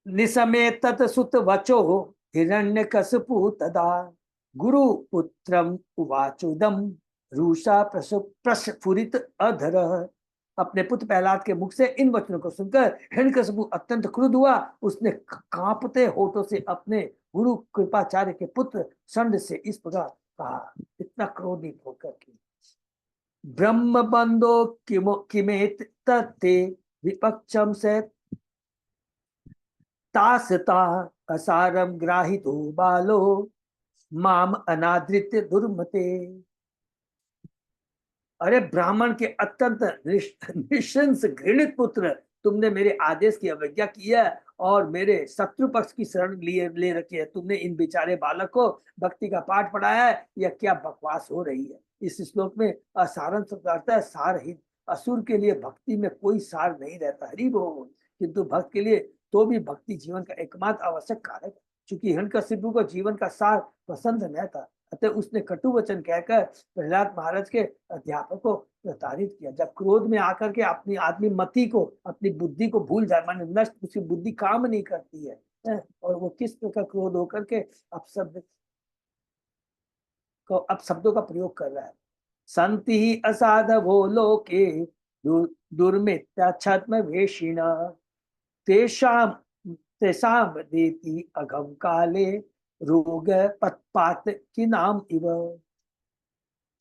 निसमेत सुत वचो हिरण्यकशिपु तदा गुरु पुत्रम उवाचुदम रूषा प्रस्फुरित अधर। अपने पुत्र प्रहलाद के मुख से इन वचनों को सुनकर हिरण्यकशिपु अत्यंत क्रुद्ध हुआ। उसने कांपते होठों से अपने गुरु कृपाचार्य के पुत्र संड से इस प्रकार कहा, इतना क्रोधित होकर के। ब्रह्म बंधो किमेत तत्ते विपक्षम से तासता असारम ग्राहितो बालो माम अनादृत्य दुर्मते। अरे ब्राह्मण के अत्यंत निशंस घृणित पुत्र, तुमने मेरे आदेश की अवज्ञा की है और मेरे शत्रु पक्ष की शरण लिए ले रखी है। तुमने इन बेचारे बालक को भक्ति का पाठ पढ़ाया है, यह क्या बकवास हो रही है। इस श्लोक में असारन शब्द अर्थ है सारहीन। असुर के लिए भक्ति में कोई सार नहीं रहता, हरि बोल। किंतु भक्त के लिए तो भी भक्ति जीवन का एकमात्र आवश्यक कारक है। चूंकि हिरण्यकशिपु को जीवन का सार पसंद न था, अतः उसने कटु वचन कहकर प्रहलाद महाराज के अध्यापक को प्रताड़ित किया। जब क्रोध में आकर के अपनी आदमी मति को, अपनी बुद्धि को भूल जाए, माने नष्ट, उसकी बुद्धि काम नहीं करती है, और वो किस प्रकार क्रोध होकर के अपशब्दों का प्रयोग कर रहा है। संति ही असाधवो लोके दुर्मित्या छद्म वेशिना तेषाम तेषाम देती अघम काले रोग पत्पात की नाम इव।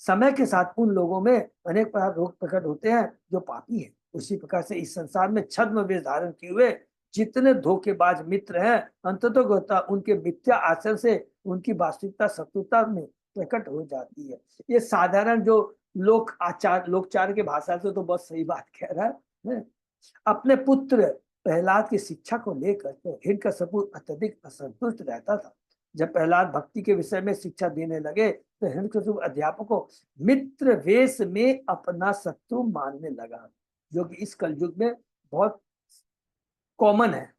समय के साथ उन लोगों में अनेक प्रकार रोग प्रकट होते हैं जो पापी हैं। उसी प्रकार से इस संसार में छद्म वेश धारण किए हुए जितने धोखेबाज मित्र हैं, अंततः उनके मिथ्या आचरण से उनकी वास्तविकता शत्रुता में प्रकट हो जाती है। ये साधारण जो लोकचार के भाषा से तो बहुत सही बात कह रहा है। अपने पुत्र प्रहलाद की शिक्षा को लेकर हिरण्यकशिपु अत्यधिक असंतुष्ट रहता था। जब प्रहलाद भक्ति के विषय में शिक्षा देने लगे तो हिरण्यकशिपु अध्यापक को मित्र वेश में अपना शत्रु मानने लगा, जो कि इस कलयुग में बहुत कॉमन है।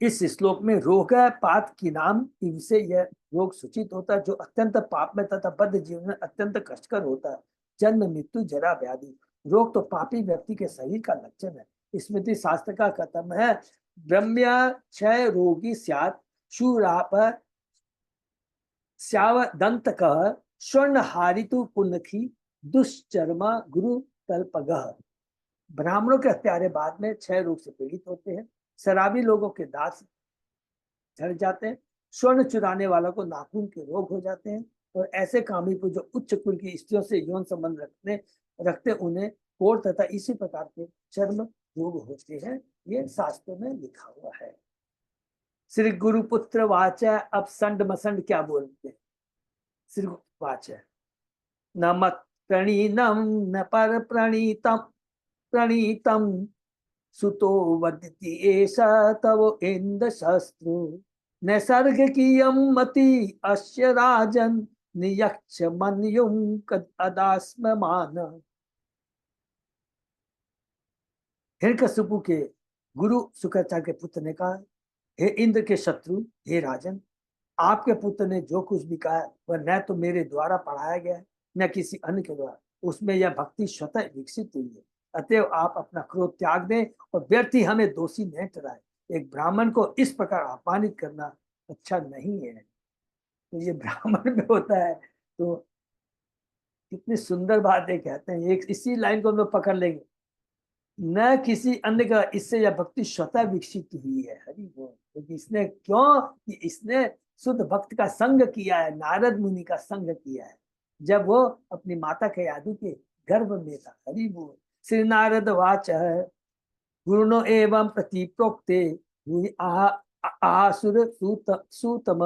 इस श्लोक में रोग पात की नाम इनसे यह रोग सूचित होता है, जो अत्यंत पाप में तथा बद्ध जीवन में अत्यंत कष्टकर होता है। जन्म मृत्यु जरा व्याधि रोग तो पापी व्यक्ति के शरीर का लक्षण है। स्मृति शास्त्र का कथन है, ब्रह्म्य क्षय रोगी स्यात् शूराप श्यावदंत कह स्वर्ण हारितु पुनखी दुष्चर्मा गुरु तल्पगह। ब्राह्मणों के हत्यारे बाद में क्षय रोग से पीड़ित होते हैं, शराबी लोगों के दांत झड़ जाते हैं, स्वर्ण चुराने वालों को नाखून के रोग हो जाते हैं, और ऐसे कामी को जो उच्च कुल की स्त्रियों से यौन संबंध रखते उन्हें कोढ़ तथा इसी प्रकार के चर्म रोग होते हैं। ये शास्त्रों में लिखा हुआ है। श्री गुरुपुत्र वाच, अब संड मसंड क्या बोलते हैं। श्री वाच, न मत प्रणीनम न पर प्रणीतम सुतो वदति एषा तव इंद शस्त्रु न सर्ग की मति अस्य राजन नियक्ष मन्युम अदास्म मान। हिरण्यकशिपु के गुरु शुक्राचार्य के पुत्र ने कहा, हे इंद्र के शत्रु, हे राजन, आपके पुत्र ने जो कुछ भी कहा वह न तो मेरे द्वारा पढ़ाया गया है न किसी अन्य के द्वारा, उसमें यह भक्ति स्वतः विकसित हुई है। अतएव आप अपना क्रोध त्याग दें और व्यर्थ ही हमें दोषी न ठहराए। एक ब्राह्मण को इस प्रकार अपमानित करना अच्छा नहीं है। तो ये ब्राह्मण में होता है। तो कितनी सुंदर बातें कहते हैं, एक इसी लाइन को हम लोग पकड़ लेंगे, न किसी अन्य का, इससे यह भक्ति स्वतः विकसित हुई है। हरि बोल। क्योंकि इसने क्यों कि इसने शुद्ध भक्त का संग किया है, नारद मुनि का संग किया है, जब वो अपनी माता के यादू के गर्भ में था। हरि बोल। श्री नारद वाच, गुरुनो एवं प्रति प्रोक्ते आसुर सूतम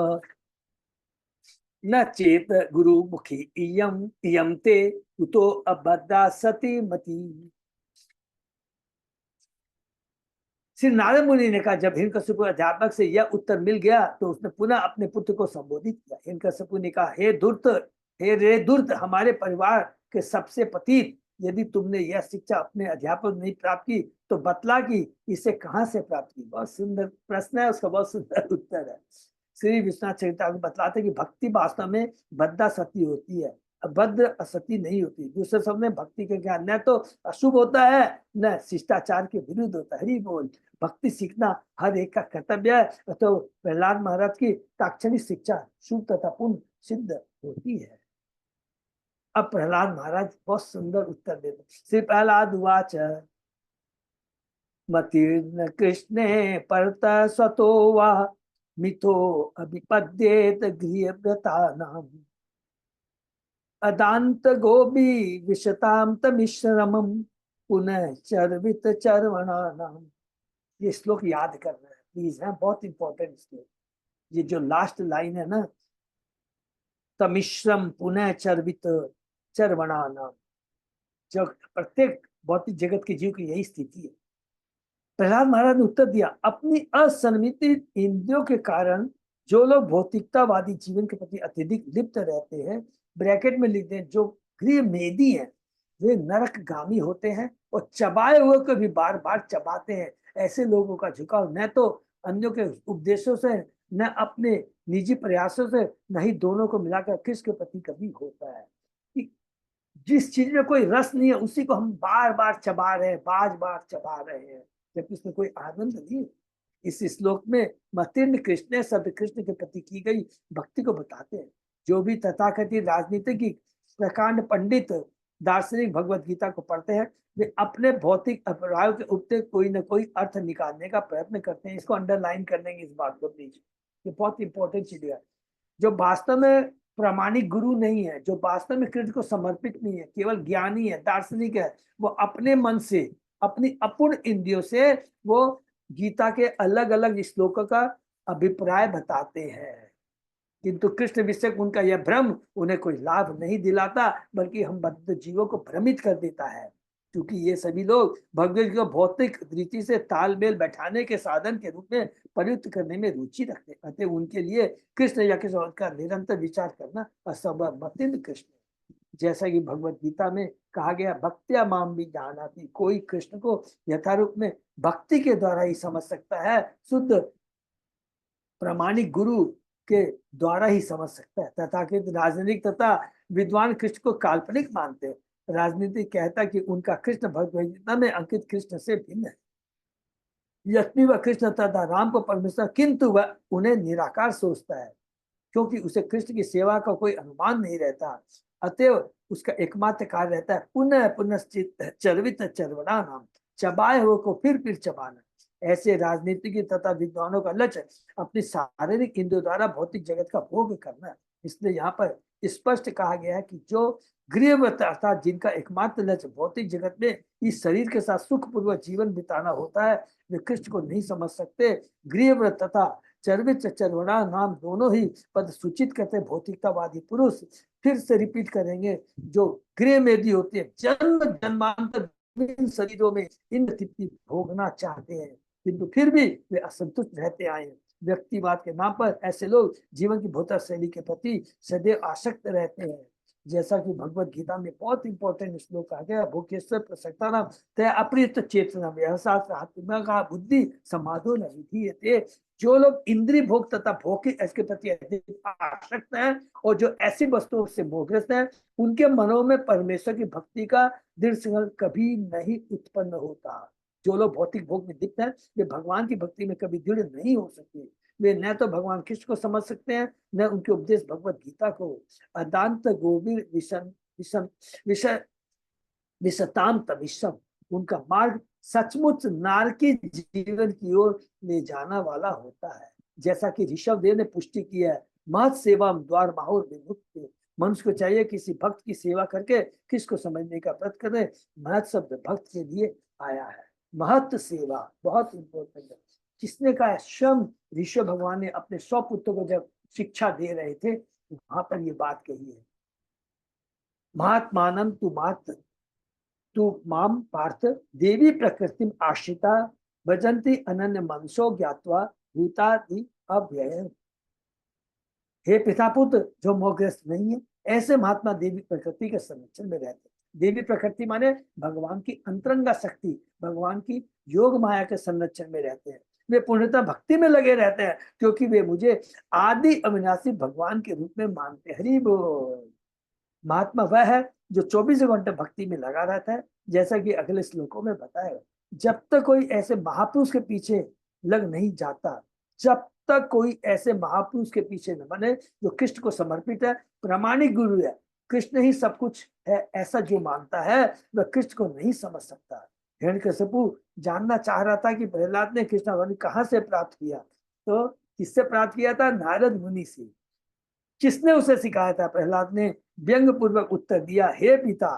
न चेत गुरु मुखी इयम ते कुतो अबद्धा सती मती। श्री नारद मुनि ने कहा, जब हिरण्यकशिपु अध्यापक से यह उत्तर मिल गया तो उसने पुनः अपने पुत्र को संबोधित किया। हिरण्यकशिपु ने कहा, हे धूर्त, हे रे धूर्त, हमारे परिवार के सबसे पतित, यदि तुमने यह शिक्षा अपने अध्यापक नहीं प्राप्त की तो बतला कि इसे कहाँ से प्राप्त की। बहुत सुंदर प्रश्न है, उसका बहुत सुंदर उत्तर है। श्री विश्वनाथ चरितामृत बतलाते कि भक्ति वास्तव में बद्धा सती होती है, अभद्र असती नहीं होती। दूसरे शब्द में भक्ति के ज्ञान न तो अशुभ होता है न शिष्टाचार के विरुद्ध होता है। हरि बोल। भक्ति सीखना हर एक का कर्तव्य है। तो प्रहलाद महाराज की ताक्षणिक शिक्षा शुभ तथा पुण्य सिद्ध होती है। अब प्रहलाद महाराज बहुत सुंदर उत्तर देते। श्री प्रहलाद उवाच, मतीर्न कृष्णे परत स्वतो वा मिथो अभिपद्येत गृहव्रतानाम अदांत गोपी विशताम तमिश्रमम पुनः चर्वित चर्वणानाम। ये श्लोक याद करना है प्लीज, है बहुत इंपॉर्टेंट श्लोक। ये जो लास्ट लाइन है ना, तमिश्रम पुनः चर्वित चर्वणानाम, जो प्रत्येक भौतिक जगत के जीव की यही स्थिति है। प्रहलाद महाराज ने उत्तर दिया, अपनी असंमित इंद्रियों के कारण जो लोग भौतिकतावादी जीवन के प्रति अत्यधिक लिप्त रहते हैं, ब्रैकेट में लिख दें जो गृह मेदी हैं, वे नरकगामी होते हैं और चबाए हुए को भी बार बार चबाते हैं। ऐसे लोगों का झुकाव न तो अन्यों के उपदेशों से, न अपने निजी प्रयासों से, न ही दोनों को मिलाकर कृष्ण के प्रति कभी होता है। कि जिस चीज में कोई रस नहीं है उसी को हम बार बार चबा रहे हैं, बार बार चबा रहे हैं, जबकि उसमें कोई आनंद नहीं। इस श्लोक में मतीर्ण कृष्ण ने सब कृष्ण के प्रति की गई भक्ति को बताते हैं। जो भी तथाकथित राजनीतिक प्रकांड पंडित दार्शनिक भगवत गीता को पढ़ते हैं, वे अपने भौतिक अभिप्रायों के उपते कोई ना कोई अर्थ निकालने का प्रयत्न करते हैं। इसको अंडरलाइन कर लेंगे इस बात को प्लीज, ये बहुत इंपॉर्टेंट चीज है। जो वास्तव में प्रामाणिक गुरु नहीं है, जो वास्तव में कृष्ण को समर्पित नहीं है, केवल ज्ञानी है, दार्शनिक है, वो अपने मन से, अपनी अपूर्ण इंद्रियों से वो गीता के अलग अलग श्लोकों का अभिप्राय बताते हैं। किंतु कृष्ण विषय उनका यह भ्रम उन्हें कोई लाभ नहीं दिलाता, बल्कि हम बद्ध जीवों को भ्रमित कर देता है। क्योंकि ये सभी लोग भगवत को भौतिक रीति से तालमेल बैठाने के साधन के रूप में प्रयुक्त करने में रुचि रखते हैं। अतः उनके लिए कृष्ण या कृष्ण का निरंतर विचार करना असंभव। मतिंद्र कृष्ण, जैसा कि भगवत गीता में कहा गया, भक्त्या माम भी जानाति, कोई कृष्ण को यथारूप में भक्ति के द्वारा ही समझ सकता है, शुद्ध प्रामाणिक गुरु के द्वारा ही समझ सकता है। तथा कि राजनीतिक तथा विद्वान कृष्ण को काल्पनिक मानते हैं। राजनीति कहता कि उनका कृष्ण भगवत गीता में अंकित कृष्ण से भिन्न है। यद्यपि वह कृष्ण तथा राम को परमेश्वर, किंतु वह उन्हें निराकार सोचता है, क्योंकि उसे कृष्ण की सेवा का कोई अनुमान नहीं रहता। अतएव उसका एकमात्र कार्य रहता है पुनः पुनः चर्वित चर्वणा नाम, चबाए हुए को फिर चबाना। ऐसे राजनीतिक तथा विद्वानों का लक्ष्य अपनी शारीरिक इंद्रियों द्वारा भौतिक जगत का भोग करना है। इसलिए यहाँ पर स्पष्ट कहा गया है कि जो गृहव्रत अर्थात जिनका एकमात्र लक्ष्य भौतिक जगत में इस शरीर के साथ सुखपूर्वक जीवन बिताना होता है, वे कृष्ण को नहीं समझ सकते। गृहव्रत तथा चर्वित चर्वणा नाम दोनों ही पद सूचित करते भौतिकतावादी पुरुष। फिर से रिपीट करेंगे, जो गृह मेदी होते हैं, जन्म जन्मांतर इन शरीरों में इंद्र तृप्ति भोगना चाहते हैं, किंतु फिर भी वे असंतुष्ट रहते आए हैं। व्यक्तिवाद के नाम पर ऐसे लोग जीवन की भौतिक शैली के प्रति सदैव आसक्त रहते हैं। जैसा कि भगवत गीता में बहुत इंपॉर्टेंट श्लोक आ गया, भूखेश्वर प्रसक्ता नाम तय अप्रित चेतना का बुद्धि समाधो न विधीयते। जो लोग इंद्रिय भोग तथा भोग के इसके प्रति अधिक आसक्त हैं और जो ऐसी वस्तुओं से मोहग्रस्त हैं, उनके मनों में परमेश्वर की भक्ति का दृढ़ संकल्प कभी नहीं उत्पन्न होता। जो लोग भौतिक भोग में लिप्त हैं, वे भगवान की भक्ति में कभी दृढ़ नहीं हो सकते। वे न तो भगवान कृष्ण को समझ सकते हैं, न उनके उपदेश भगवत गीता को। अदांत गोविर विषम विषम विषय विषताम तमिश्रम, उनका मार्ग सचमुच नारकी जीवन की ओर ले जाना वाला होता है। जैसा कि ऋषभ देव ने पुष्टि की है, महत सेवा द्वार माहौर विमुक्त। मनुष्य को चाहिए किसी भक्त की सेवा करके किसको समझने का प्रयत्न करे। महत शब्द भक्त के लिए आया है। महत सेवा बहुत इंपॉर्टेंट है। किसने कहा? स्वयं ऋषभ भगवान ने अपने 100 पुत्रों को जब शिक्षा दे रहे थे, वहां पर ये बात कही है, महात्मानम तू माम पार्थ देवी प्रकृति आश्रिता भजंती अनन्य मनसो ज्ञात्वा भूतादि अव्यय। हे पिता पुत्र, जो मोहग्रस्त नहीं है, ऐसे महात्मा देवी प्रकृति के संरक्षण में रहते। देवी प्रकृति माने भगवान की अंतरंगा शक्ति, भगवान की योग माया के संरक्षण में रहते हैं। वे पूर्णतः भक्ति में लगे रहते हैं, क्योंकि वे मुझे आदि अविनाशी भगवान के रूप में मानते। हरि बोल। महात्मा वह है जो 24 घंटे भक्ति में लगा रहता है, जैसा कि अगले श्लोकों में बताया। जब तक कोई ऐसे महापुरुष के पीछे लग नहीं जाता, जब तक कोई ऐसे महापुरुष के पीछे न बने जो कृष्ण को समर्पित है, प्रामाणिक गुरु है, कृष्ण ही सब कुछ है, ऐसा जो मानता है वह कृष्ण को नहीं समझ सकता। हिरण्यकशिपु जानना चाह रहा था कि प्रहलाद ने कृष्ण भगवान कहाँ से प्राप्त किया, तो किससे प्राप्त किया था? नारद मुनि से। किसने उसे सिखाया था? प्रहलाद ने व्यंग पूर्वक उत्तर दिया, हे पिता,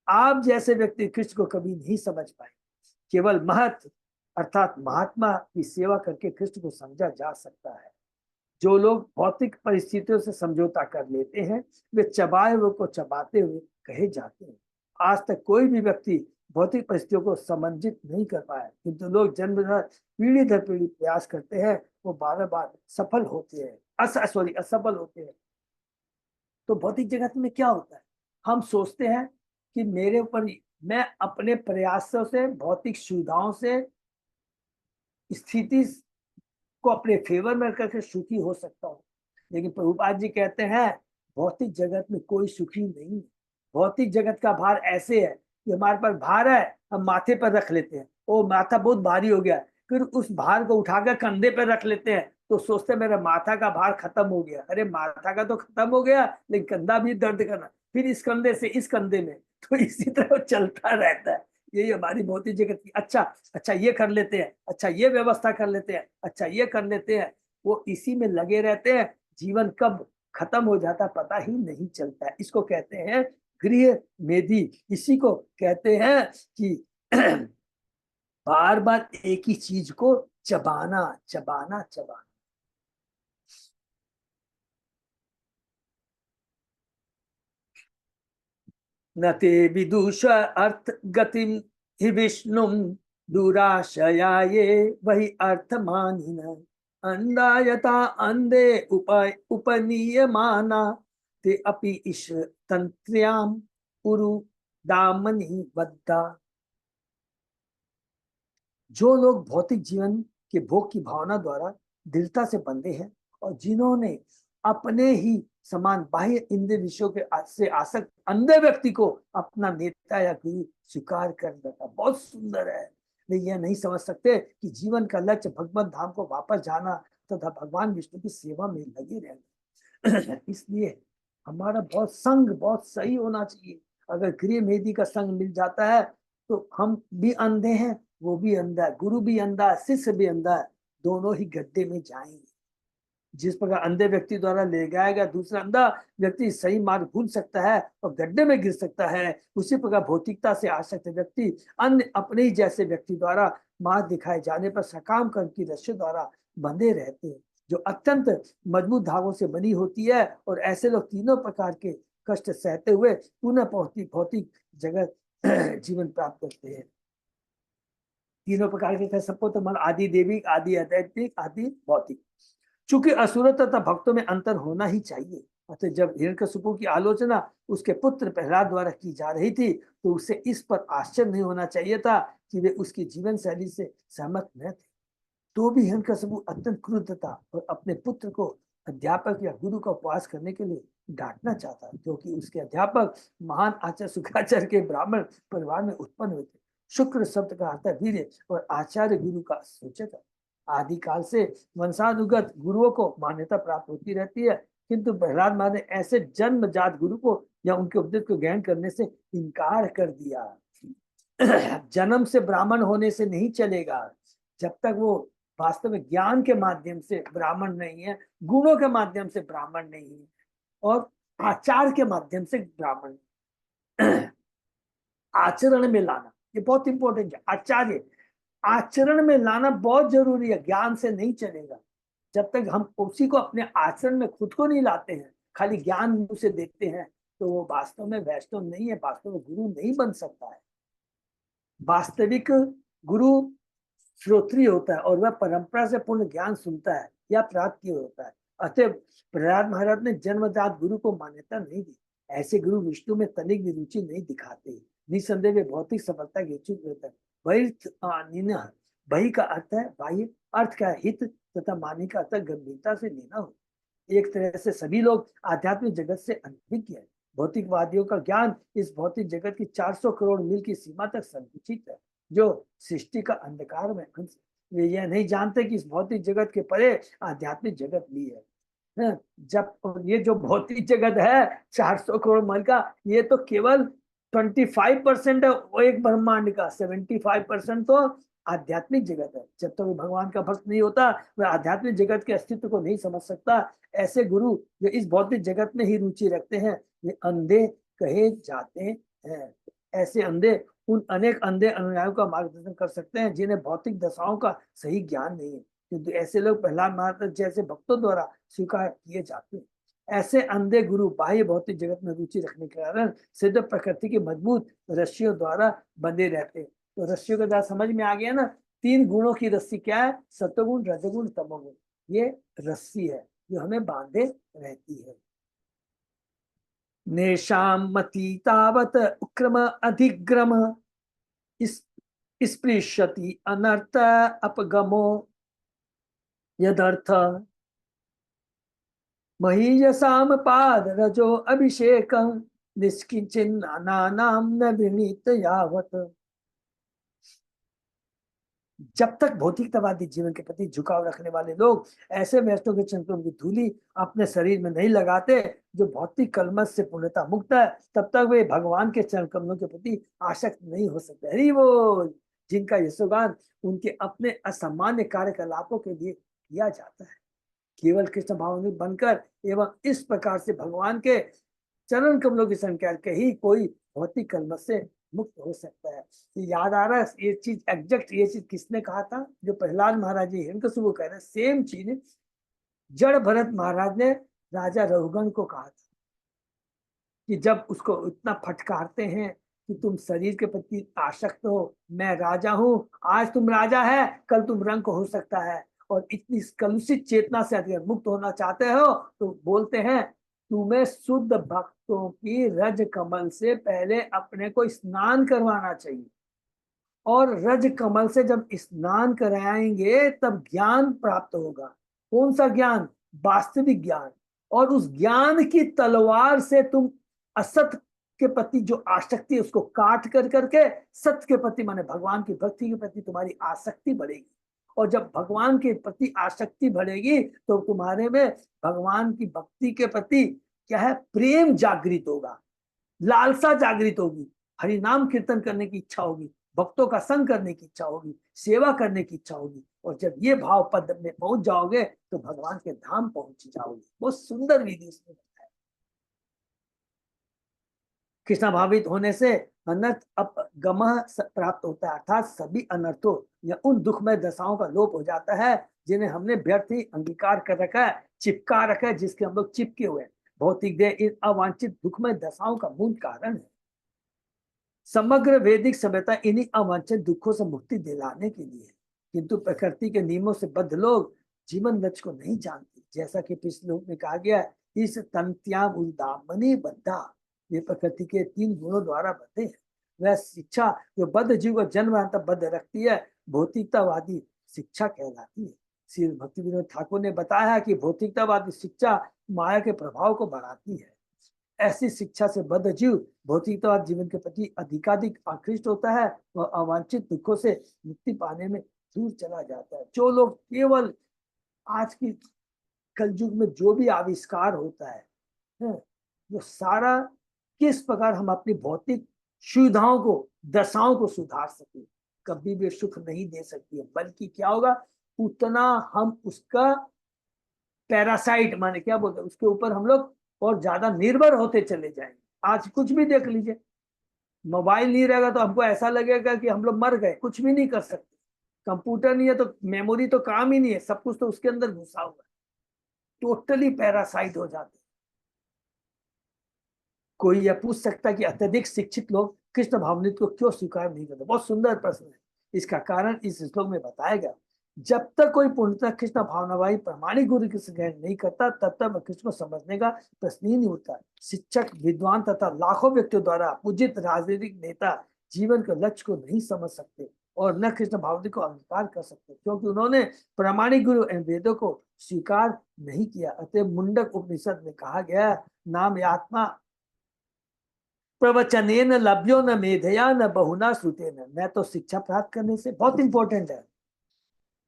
आप जैसे व्यक्ति कृष्ण को कभी नहीं समझ पाए। केवल महत अर्थात महात्मा की सेवा करके कृष्ण को समझा जा सकता है। जो लोग भौतिक परिस्थितियों से समझौता कर लेते हैं वे चबाए हुए को चबाते हुए कहे जाते हैं। आज तक कोई भी व्यक्ति भौतिक परिस्थितियों को समन्वित नहीं कर पाया, किंतु लोग जन्म पीढ़ी दर पीढ़ी प्रयास करते हैं, वो बार बार सफल होते हैं, असफल होते हैं। तो भौतिक जगत में क्या होता है? हम सोचते हैं कि मेरे ऊपर, मैं अपने प्रयासों से, भौतिक सुविधाओं से, स्थिति को अपने फेवर में करके सुखी हो सकता हूँ। लेकिन प्रभुपाद जी कहते हैं भौतिक जगत में कोई सुखी नहीं है। भौतिक जगत का भार ऐसे है कि हमारे पास भार है, हम माथे पर रख लेते हैं, ओ माथा बहुत भारी हो गया, फिर उस भार को उठाकर कंधे पर रख लेते हैं, तो सोचते हैं मेरा माथा का भार खत्म हो गया। अरे माथा का तो खत्म हो गया, लेकिन कंधा भी दर्द करना, फिर इस कंधे से इस कंधे में, तो इसी तरह चलता रहता है। यही हमारी भौतिक जगत की। अच्छा ये कर लेते हैं, अच्छा ये व्यवस्था कर लेते हैं, अच्छा ये कर लेते हैं, वो इसी में लगे रहते हैं। जीवन कब खत्म हो जाता पता ही नहीं चलता है। इसको कहते हैं गृह मेधी। इसी को कहते हैं कि बार बार एक ही चीज को चबाना चबाना चबाना। न ते विदुष अर्थ गतिम हि विष्णु दुराशया ये वही अर्थ मानिन अंधायता अंधे उपनीयमाना ते अपि इश तंत्र्याम उरु दामनी बद्धा। जो लोग भौतिक जीवन के भोग की भावना द्वारा दृढ़ता से बंधे हैं और जिन्होंने अपने ही समान बाह्य इंद्रिय विषयों के से आसक्त अंधे व्यक्ति को अपना नेता या गुरु स्वीकार कर लेता, बहुत सुंदर है, लेकिन यह नहीं समझ सकते कि जीवन का लक्ष्य भगवत धाम को वापस जाना तथा भगवान विष्णु की सेवा में लगे रहना। इसलिए हमारा बहुत संग बहुत सही होना चाहिए। अगर गृह मेदी का संग मिल जाता है तो हम भी अंधे हैं, वो भी अंधा है, गुरु भी अंधा है, शिष्य भी अंधा है, दोनों ही गड्ढे में जाएंगे। जिस प्रकार अंधे व्यक्ति द्वारा ले गया गया दूसरा अंधा व्यक्ति सही मार्ग भूल सकता है और गड्ढे में गिर सकता है, उसी प्रकार भौतिकता से आसक्त व्यक्ति अन्य अपने ही जैसे व्यक्ति द्वारा मार्ग दिखाए जाने पर सकाम कर्म की रस्सी द्वारा बंधे रहते हैं, जो अत्यंत मजबूत धागों से बनी होती है। और ऐसे लोग तीनों प्रकार के कष्ट सहते हुए पुनः भौतिक जगत जीवन प्राप्त करते हैं। तीनों प्रकार के सबको मन आदि देविक, आदि आध्यात्मिक, आदि भौतिक। चूंकि असुर तथा भक्तों में अंतर होना ही चाहिए, अतः जब हिरण्यकशिपु की आलोचना उसके पुत्र प्रहलाद द्वारा की जा रही थी तो उसे इस पर आश्चर्य नहीं होना चाहिए था कि वे उसकी जीवन शैली से सहमत न थे। तो भी हिरण्यकशिपु अत्यंत क्रुद्ध था और अपने पुत्र को अध्यापक या गुरु का उपवास करने के लिए डांटना चाहता, क्योंकि उसके अध्यापक महान आचार्य शुक्राचार्य के ब्राह्मण परिवार में उत्पन्न हुए थे। शुक्र शब्द का अर्थ वीर और आचार्य गुरु का सूचक है। आदिकाल से वंशानुगत गुरुओं को मान्यता प्राप्त होती रहती है, किंतु प्रहलाद महाराज ने ऐसे जन्मजात गुरु को या उनके उपदेश को ग्रहण करने से इनकार कर दिया। जन्म से ब्राह्मण होने से नहीं चलेगा, जब तक वो वास्तव में ज्ञान के माध्यम से ब्राह्मण नहीं है, गुणों के माध्यम से ब्राह्मण नहीं है, और आचार के माध्यम से ब्राह्मण। आचरण में लाना ये बहुत इंपॉर्टेंट है। आचार्य आचरण में लाना बहुत जरूरी है, ज्ञान से नहीं चलेगा। जब तक हम उसी को अपने आचरण में खुद को नहीं लाते हैं, खाली ज्ञान मुंह से देखते हैं, तो वो वास्तव में वैष्णव नहीं है, वास्तव में गुरु नहीं बन सकता है। वास्तविक गुरु श्रोत्रिय होता है और वह परंपरा से पूर्ण ज्ञान सुनता है या प्राप्त किया होता है। अतः प्रहलाद महाराज ने जन्मजात गुरु को मान्यता नहीं दी। ऐसे गुरु विष्णु में तनिक भी रुचि नहीं दिखाते, निसंदेह वे भौतिक सफलता के इच्छुक रहता है। बहि का अर्थ है बाह्य, अर्थ का हित तथा मानी का अर्थ गंभीरता से लेना हो। एक तरह से सभी लोग आध्यात्मिक जगत से अनभिज्ञ है। भौतिकवादियों का ज्ञान इस भौतिक जगत की 400 करोड़ मील की सीमा तक संकुचित है, जो सृष्टि का अंधकार में अंश। वे यह नहीं जानते कि इस भौतिक जगत के परे आध्यात्मिक जगत भी है। जब ये जो भौतिक जगत है 400 करोड़ मील का, ये तो केवल 25% है वो एक ब्रह्मांड का, 75% तो आध्यात्मिक जगत है। जब तक वो भगवान का भक्त नहीं होता वह आध्यात्मिक जगत के अस्तित्व को नहीं समझ सकता। ऐसे गुरु जो इस भौतिक जगत में ही रुचि रखते हैं वे अंधे कहे जाते हैं। ऐसे अंधे उन अनेक अंधे अनुयायियों का मार्गदर्शन कर सकते हैं जिन्हें भौतिक दशाओं का सही ज्ञान नहीं है, क्योंकि ऐसे लोग प्रहलाद महाराज जैसे भक्तों द्वारा स्वीकार किए जाते हैं। ऐसे अंधे गुरु बाह्य भौतिक जगत में रुचि रखने के कारण सिद्ध प्रकृति की मजबूत रस्सियों द्वारा बंधे रहते हैं। तो रस्सियों का द्वारा समझ में आ गया ना, 3 गुणों की रस्सी क्या है? सत्वगुण, रजगुण, तमोगुण। ये रस्सी है जो हमें बांधे रहती है। नेशाम मति तावत उक्रम अधिग्रम स्पृशति अनर्थ अपगमो यदर्थ महीयसाम पाद रजो अभिषेक निष्किंचिन नानाम न विनीत यावत। जब तक भौतिकतावादी जीवन के प्रति झुकाव रखने वाले लोग ऐसे वैष्णव के चरणों की धूली अपने शरीर में नहीं लगाते जो भौतिक कलमश से पूर्णता मुक्त है, तब तक वे भगवान के चरण कमलों के प्रति आसक्त नहीं हो सकते। हरि बोल। जिनका यशोगान उनके अपने असामान्य कार्यकलापों के लिए किया जाता है, केवल कृष्ण भावनिक बनकर एवं इस प्रकार से भगवान के चरण कमलों की संख्या के ही कोई भौतिक कलमश से मुक्त हो सकता है। याद आ रहा है ये चीज एग्जैक्ट, ये चीज किसने कहा था? जो प्रहलाद महाराज जी हिरण्यकशिपु को कह रहे हैं, सेम चीज जड़ भरत महाराज ने राजा रघुगण को कहा था कि जब उसको इतना फटकारते हैं कि तुम शरीर के प्रति आसक्त हो, मैं राजा हूं, आज तुम राजा है कल तुम रंक हो सकता है, और इतनी कलुषित चेतना से अगर मुक्त होना चाहते हो तो बोलते हैं तुम्हें शुद्ध भक्तों की रज कमल से पहले अपने को स्नान करवाना चाहिए, और रज कमल से जब स्नान कराएंगे तब ज्ञान प्राप्त होगा। कौन सा ज्ञान? वास्तविक ज्ञान। और उस ज्ञान की तलवार से तुम असत के प्रति जो आसक्ति है उसको काट कर करके सत्य के प्रति माने भगवान की भक्ति के प्रति तुम्हारी आसक्ति बढ़ेगी। और जब भगवान के प्रति आसक्ति बढ़ेगी तो तुम्हारे में भगवान की भक्ति के प्रति क्या है? प्रेम जागृत होगा, लालसा जागृत होगी, हरि नाम कीर्तन करने की इच्छा होगी, भक्तों का संग करने की इच्छा होगी, सेवा करने की इच्छा होगी। और जब ये भाव पद में पहुंच जाओगे तो भगवान के धाम पहुंच जाओगे। बहुत सुंदर विधि इसमें बताया। कृष्णा भावित होने से अनर्थ अपगम प्राप्त होता है, अर्थात सभी अनर्थों या उन दुखमय दशाओं का लोप हो जाता है जिन्हें हमने व्यर्थ ही अंगीकार कर रखा है, चिपका रखा है, जिसके हम लोग चिपके हुए हैं। भौतिक देह इन अवांछित दुखमय दशाओं का मूल कारण है। समग्र वैदिक सभ्यता इन्हीं अवांछित दुखों से मुक्ति दिलाने के लिए है, किंतु प्रकृति के नियमों से बद्ध लोग जीवन लक्ष्य को नहीं जानते। जैसा कि पिछले श्लोक में कहा गया, इस तंत्याम उदामनी बद्धा, ये प्रकृति के 3 गुणों द्वारा बंधे हैं। वह शिक्षा जो बद्ध जीव को जन्म तक बद्ध रखती है भौतिकतावादी शिक्षा कहलाती है। श्री भक्ति विनोद ठाकुर ने बताया कि भौतिकतावादी शिक्षा माया के प्रभाव को बढ़ाती है। ऐसी शिक्षा से बद्ध जीव भौतिकतावाद जीवन के प्रति अधिकाधिक आकृष्ट होता है और अवांछित दुखों से मुक्ति पाने में दूर चला जाता है। जो लोग केवल आज की कलयुग में जो भी आविष्कार होता है वो सारा किस प्रकार हम अपनी भौतिक सुविधाओं को, दशाओं को सुधार सके, कभी भी सुख नहीं दे सकती है, बल्कि क्या होगा, उतना हम उसका पैरासाइट माने क्या बोलते हैं, उसके ऊपर हम लोग और ज्यादा निर्भर होते चले जाएंगे। आज कुछ भी देख लीजिए, मोबाइल नहीं रहेगा तो हमको ऐसा लगेगा कि हम लोग मर गए, कुछ भी नहीं कर सकते। कंप्यूटर नहीं है तो मेमोरी तो काम ही नहीं है, सब कुछ तो उसके अंदर घुसा हुआ है, टोटली पैरासाइट हो जाते। कोई यह पूछ सकता है कि अत्यधिक शिक्षित लोग कृष्ण भावनित को क्यों स्वीकार नहीं करते? बहुत सुंदर प्रश्न है। इसका कारण इस श्लोक में बताया गया। जब तक कोई पूर्णतः कृष्ण भावनावाही प्रामाणिक गुरु की ग्रहण नहीं करता तब तक कृष्ण को समझने का प्रश्न ही नहीं होता। शिक्षक, विद्वान तथा लाखों व्यक्तियों द्वारा पूजित राजनीतिक नेता जीवन के लक्ष्य को नहीं समझ सकते और न कृष्ण भावनिक को अंगीकार कर सकते, क्योंकि उन्होंने प्रामाणिक गुरु एवं वेदों को स्वीकार नहीं किया। अतः मुंडक उपनिषद में कहा गया, नाम आत्मा प्रवचनेन लभ्यो न मेधया न बहुना श्रुतेन। मैं तो शिक्षा प्राप्त करने से, बहुत इंपॉर्टेंट है,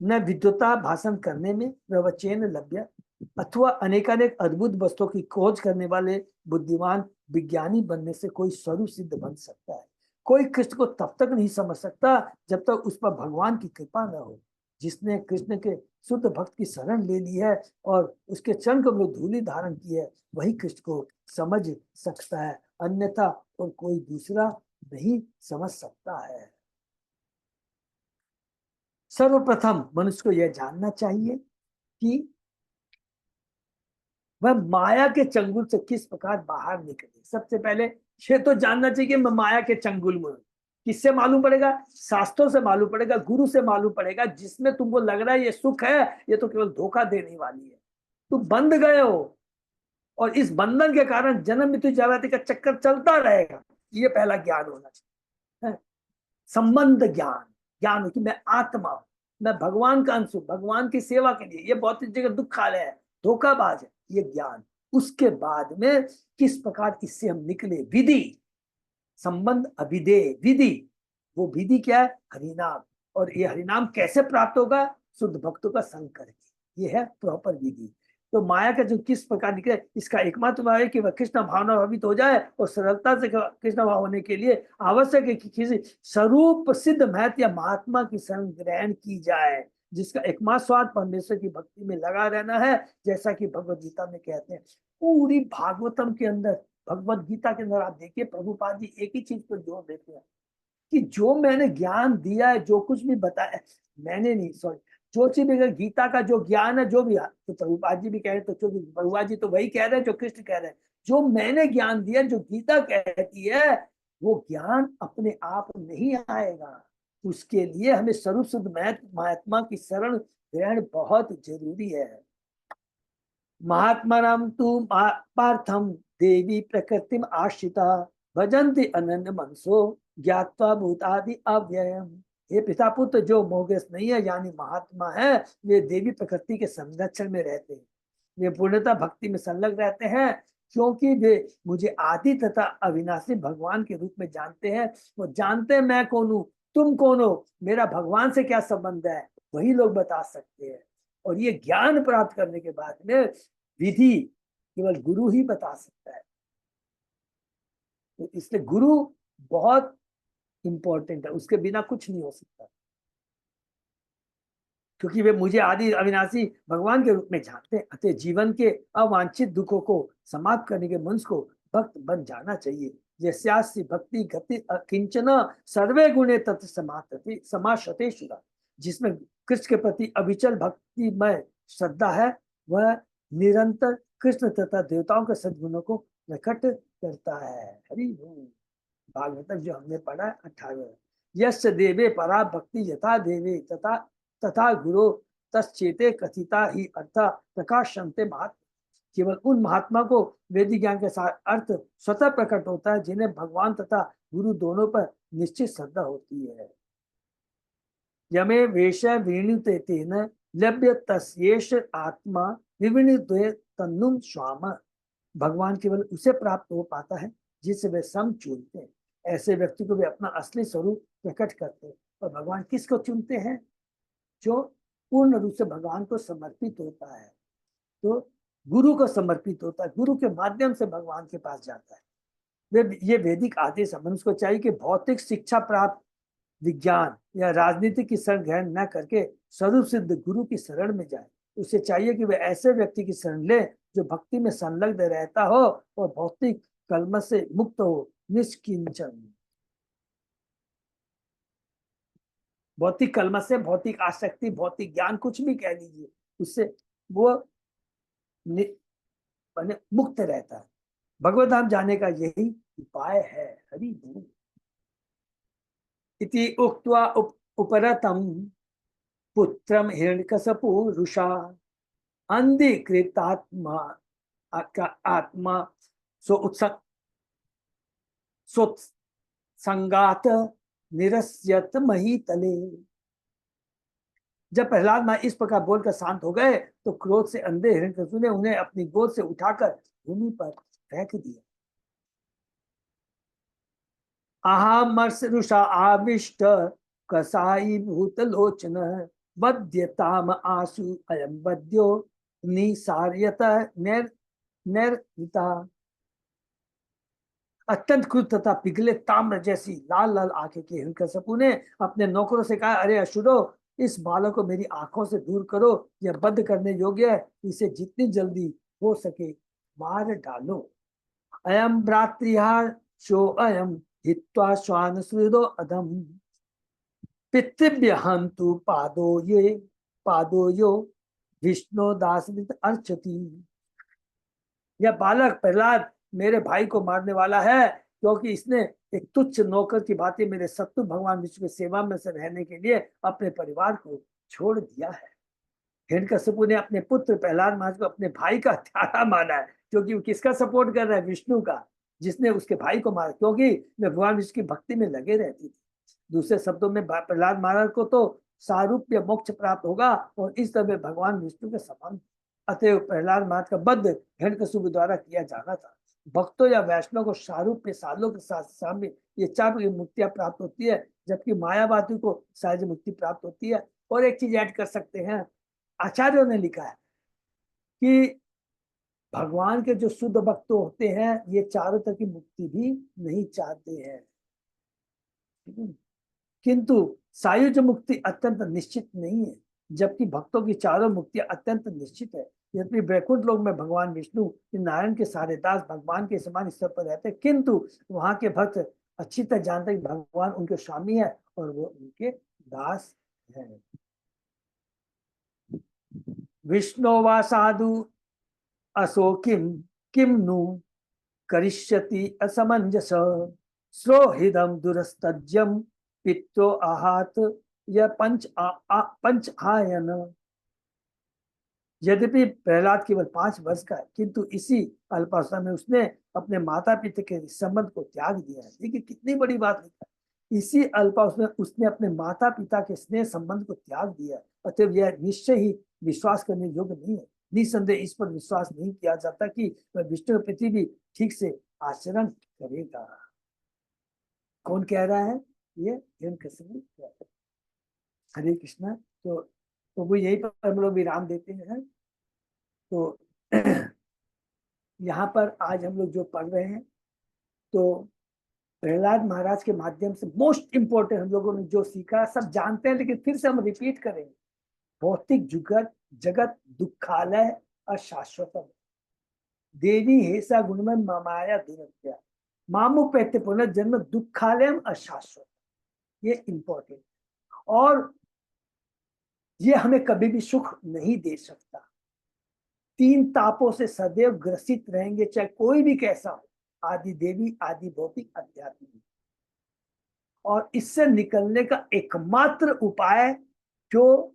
न विद्वता भाषण करने में, प्रवचन लभ्य अथवा अनेकानेक अद्भुत वस्तुओं की खोज करने वाले बुद्धिमान विज्ञानी बनने से कोई स्वरूप सिद्ध बन सकता है। कोई कृष्ण को तब तक नहीं समझ सकता जब तक उस पर भगवान की कृपा न हो। जिसने कृष्ण के शुद्ध भक्त की शरण ले ली है और उसके चरण कमलों धूलि धारण की है, वही कृष्ण को समझ सकता है, अन्यथा और कोई दूसरा नहीं समझ सकता है। सर्वप्रथम मनुष्य को यह जानना चाहिए कि वह माया के चंगुल से किस प्रकार बाहर निकले। सबसे पहले ये तो जानना चाहिए कि मैं माया के चंगुल में हूं। किससे मालूम पड़ेगा? शास्त्रों से मालूम पड़ेगा, गुरु से मालूम पड़ेगा। जिसमें तुमको लग रहा है ये सुख है, ये तो केवल धोखा देने वाली है। तुम बंध गए हो और इस बंधन के कारण जन्म मृत्यु जागृति का चक्कर चलता रहेगा। ये पहला ज्ञान होना चाहिए, संबंध ज्ञान। ज्ञान हो कि मैं आत्मा हूं, मैं भगवान का अंश हूं, भगवान की सेवा के लिए। ये भौतिक जगह दुखालय है, धोखाबाज है, ये ज्ञान। उसके बाद में किस प्रकार इससे हम निकले, विधि। संबंध अभिधेय विधि। वो विधि क्या है? हरिनाम। और ये हरिनाम कैसे प्राप्त होगा? शुद्ध भक्तों का संग करके। ये है प्रॉपर विधि। तो माया का जो किस प्रकार निकले, इसका एकमात्र उपाय है कि वह कृष्ण भावना भावित हो जाए। और सरलता से कृष्ण भाव होने के लिए आवश्यक है कि किसी स्वरूप सिद्ध महत या महात्मा की शरण ग्रहण की जाए, जिसका एकमात्र स्वाद परमेश्वर की भक्ति में लगा रहना है। जैसा कि भगवत गीता में कहते हैं, पूरी भागवतम के अंदर, भगवत गीता के अंदर आप देखिए, प्रभुपाद जी एक ही चीज पर जोर देते हैं कि जो मैंने ज्ञान दिया है, जो कुछ भी बताया, मैंने नहीं, सॉरी, जो चीज भी गीता का जो ज्ञान है, जो भी, तो प्रभुपाद जी भी कह रहे हैं, तो जो भी प्रभुपाद जी तो वही कह रहे हैं जो कृष्ण कह रहे हैं। जो मैंने ज्ञान दिया, जो गीता कहती है, वो ज्ञान अपने आप नहीं आएगा। उसके लिए हमें स्वरूप शुद्ध महात्मा की शरण ग्रहण बहुत जरूरी है। महात्मानां तु पार्थम देवी प्रकृतिम आश्रिता भजन्ति अनन्य मनसो ज्ञात्वा भूतादि अव्ययम। ये पिता पुत्र जो मोहग्रस्त नहीं है, यानी महात्मा है, वे देवी प्रकृति के संरक्षण में रहते हैं। वे पूर्णता भक्ति में संलग्न रहते हैं, क्योंकि वे मुझे आदि तथा अविनाशी भगवान के रूप में जानते हैं। वो जानते हैं मैं कौन हूँ, तुम कौन हो, मेरा भगवान से क्या संबंध है, वही लोग बता सकते हैं। और ये ज्ञान प्राप्त करने के बाद में विधि केवल गुरु ही बता सकता है। तो इसलिए गुरु बहुत इंपॉर्टेंट है, उसके बिना कुछ नहीं हो सकता, क्योंकि वे मुझे आदि अविनाशी भगवान के रूप में जानते हैं। अतः जीवन के अवांछित दुखों को समाप्त करने के मनुष्य को भक्त बन जाना चाहिए। यस्यास्ति भक्ति गति किंचन सर्वे गुणे तत् समाशते शुरा। जिसमें कृष्ण के प्रति अविचल भक्तिमय श्रद्धा है, वह निरंतर कृष्ण तथा देवताओं के सद्गुणों को प्रकट करता है। हरि ओम। भागवतम जो हमने पढ़ा 18। यश देवे परा भक्ति यथा देवे तथा तथा गुरु तश्चेते कथिता ही अर्थ प्रकाशन्ते महात्मा। केवल उन महात्मा को वैदिक ज्ञान के साथ अर्थ स्वतः प्रकट होता है जिन्हें भगवान तथा गुरु दोनों पर निश्चित श्रद्धा होती है। यमे वेश विणुते तेन लभ्य तस्येष आत्मा विविणुते तन्नुम स्वाम। भगवान केवल उसे प्राप्त हो पाता है जिससे वे सम चुनते हैं। ऐसे व्यक्ति को वे अपना असली स्वरूप प्रकट करते हैं। और भगवान किसको चुनते हैं? जो पूर्ण रूप से भगवान को समर्पित होता है, तो गुरु को समर्पित होता है, गुरु के माध्यम से भगवान के पास जाता है। वे ये वैदिक आदेश है। मनुष्य को चाहिए कि भौतिक शिक्षा प्राप्त, विज्ञान या राजनीति की शरण ग्रहण न करके स्वरूप सिद्ध गुरु की शरण में जाए। उसे चाहिए कि वे ऐसे व्यक्ति की शरण ले जो भक्ति में संलग्न रहता हो और भौतिक कलमश से मुक्त हो, निष्किंचन। भौतिक कलमश से, भौतिक आसक्ति, भौतिक ज्ञान, कुछ भी कह लीजिए, उससे वो मुक्त रहता है। भगवत धाम जाने का यही उपाय है। हरि बोल। इति उक्त्वा उपरतम पुत्रम हिरण्यकशपुरुषा अंधीकृतात्मा आत्मा सोत्संगात निरस्यत महीतले। जब प्रहलाद मां इस प्रकार बोलकर शांत हो गए, तो क्रोध से अंधे हिरण्यकशिपु ने उन्हें अपनी गोद से उठाकर भूमि पर फेंक दिया। अहमर्षरुषा आविष्ट कसाई भूतलोचन वध्यताम आसु अयम वद्यो निसार्यत नैर्ता। अत्यंत क्रुद्ध तथा पिघले ताम्र जैसी लाल लाल आंखें की हिरण्यकशिपु ने अपने नौकरों से कहा, अरे असुरो, इस बालक को मेरी आंखों से दूर करो, यह बद्ध करने योग्य है, इसे जितनी जल्दी हो सके मार डालो। अयम भ्रातृहा शो अयम हित्वा श्वान सुहृदो अधम पितृभ्य हंतु पादो यो विष्णु दास अर्चति। यह बालक प्रहलाद मेरे भाई को मारने वाला है, क्योंकि इसने एक तुच्छ नौकर की भांति मेरे शत्रु भगवान विष्णु की सेवा में से रहने के लिए अपने परिवार को छोड़ दिया है। हिरण्यकशिपु ने अपने पुत्र प्रहलाद महाराज को अपने भाई का हत्यारा माना है, क्योंकि वो किसका सपोर्ट कर रहा है? विष्णु का, जिसने उसके भाई को मारा, क्योंकि मैं भगवान विष्णु की भक्ति में लगे रहती थी। दूसरे शब्दों में प्रहलाद महाराज को तो सारूप्य मोक्ष प्राप्त होगा और इस तरह भगवान विष्णु के समान। अतएव प्रहलाद महाराज का वध हिरण्यकशिपु द्वारा किया जाना था। भक्तों या वैष्णव को शारूप्य सालों के साथ सामने ये चार मुक्तियां प्राप्त होती है, जबकि मायावादी को सहज मुक्ति प्राप्त होती है। और एक चीज ऐड कर सकते हैं, आचार्यों ने लिखा है कि भगवान के जो शुद्ध भक्त होते हैं ये चारों तरह की मुक्ति भी नहीं चाहते हैं, किंतु सायुज मुक्ति अत्यंत निश्चित नहीं है, जबकि भक्तों की चारों मुक्ति अत्यंत निश्चित है। यद्यपि वैकुंठ लोक में भगवान विष्णु नारायण के सारे दास भगवान के समान स्तर पर रहते हैं, किंतु वहां के भक्त अच्छी तरह जानते हैं कि भगवान उनके स्वामी है और वो उनके दास है। विष्णु वा साधु असो किम नु करिष्यति असमंजस स्रोहिदम दुरस्तज्यम पित्रो आहात या पंच आयन। यद्यपि प्रहलाद केवल 5 वर्ष का है, किंतु इसी अल्पावस्था में उसने अपने माता पिता के संबंध को त्याग दिया है। देखिए कितनी बड़ी बात लिखा है, इसी अल्पावस्था में उसने अपने माता पिता के स्नेह संबंध को त्याग दिया है। अतएव यह निश्चय ही विश्वास करने योग्य नहीं है। निसंदेह इस पर विश्वास नहीं किया जाता कि वह विष्णु के प्रति भी ठीक से आचरण करेगा। कौन कह रहा है? ये हिरण्यकशिपु कह रहा है। हरे कृष्णा। तो वो यही पर हम लोग विराम देते हैं। तो यहाँ पर आज हम लोग जो पढ़ रहे हैं, तो प्रहलाद महाराज के माध्यम से मोस्ट इंपोर्टेंट हम लोगों ने जो सीखा सब जानते हैं, लेकिन फिर से हम रिपीट करेंगे। भौतिक जगत दुखालय अशाश्वतम, देवी हेसा गुणमय माया दुरत्या, मामु पैत्य पुनर्जन्म दुखालयम अशाश्वत। ये इंपॉर्टेंट, और ये हमें कभी भी सुख नहीं दे सकता। 3 तापों से सदैव ग्रसित रहेंगे, चाहे कोई भी कैसा हो, आदि देवी, आदि भौतिक, आध्यात्मिक। और इससे निकलने का एकमात्र उपाय जो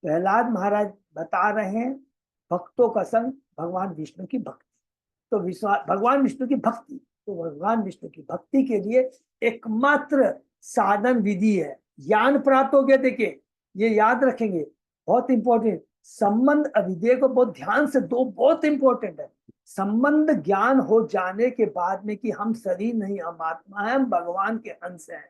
प्रहलाद महाराज बता रहे हैं, भक्तों का संग, भगवान विष्णु की भक्ति। तो भगवान विष्णु की भक्ति, तो भगवान विष्णु की भक्ति के लिए एकमात्र साधन विधि है। ज्ञान प्राप्त हो गया, देखिए ये याद रखेंगे, बहुत इंपॉर्टेंट। संबंध अविधेय को बहुत ध्यान से दो, बहुत इंपॉर्टेंट है। संबंध ज्ञान हो जाने के बाद में कि हम शरीर नहीं, हम आत्मा है, हम भगवान के अंश हैं,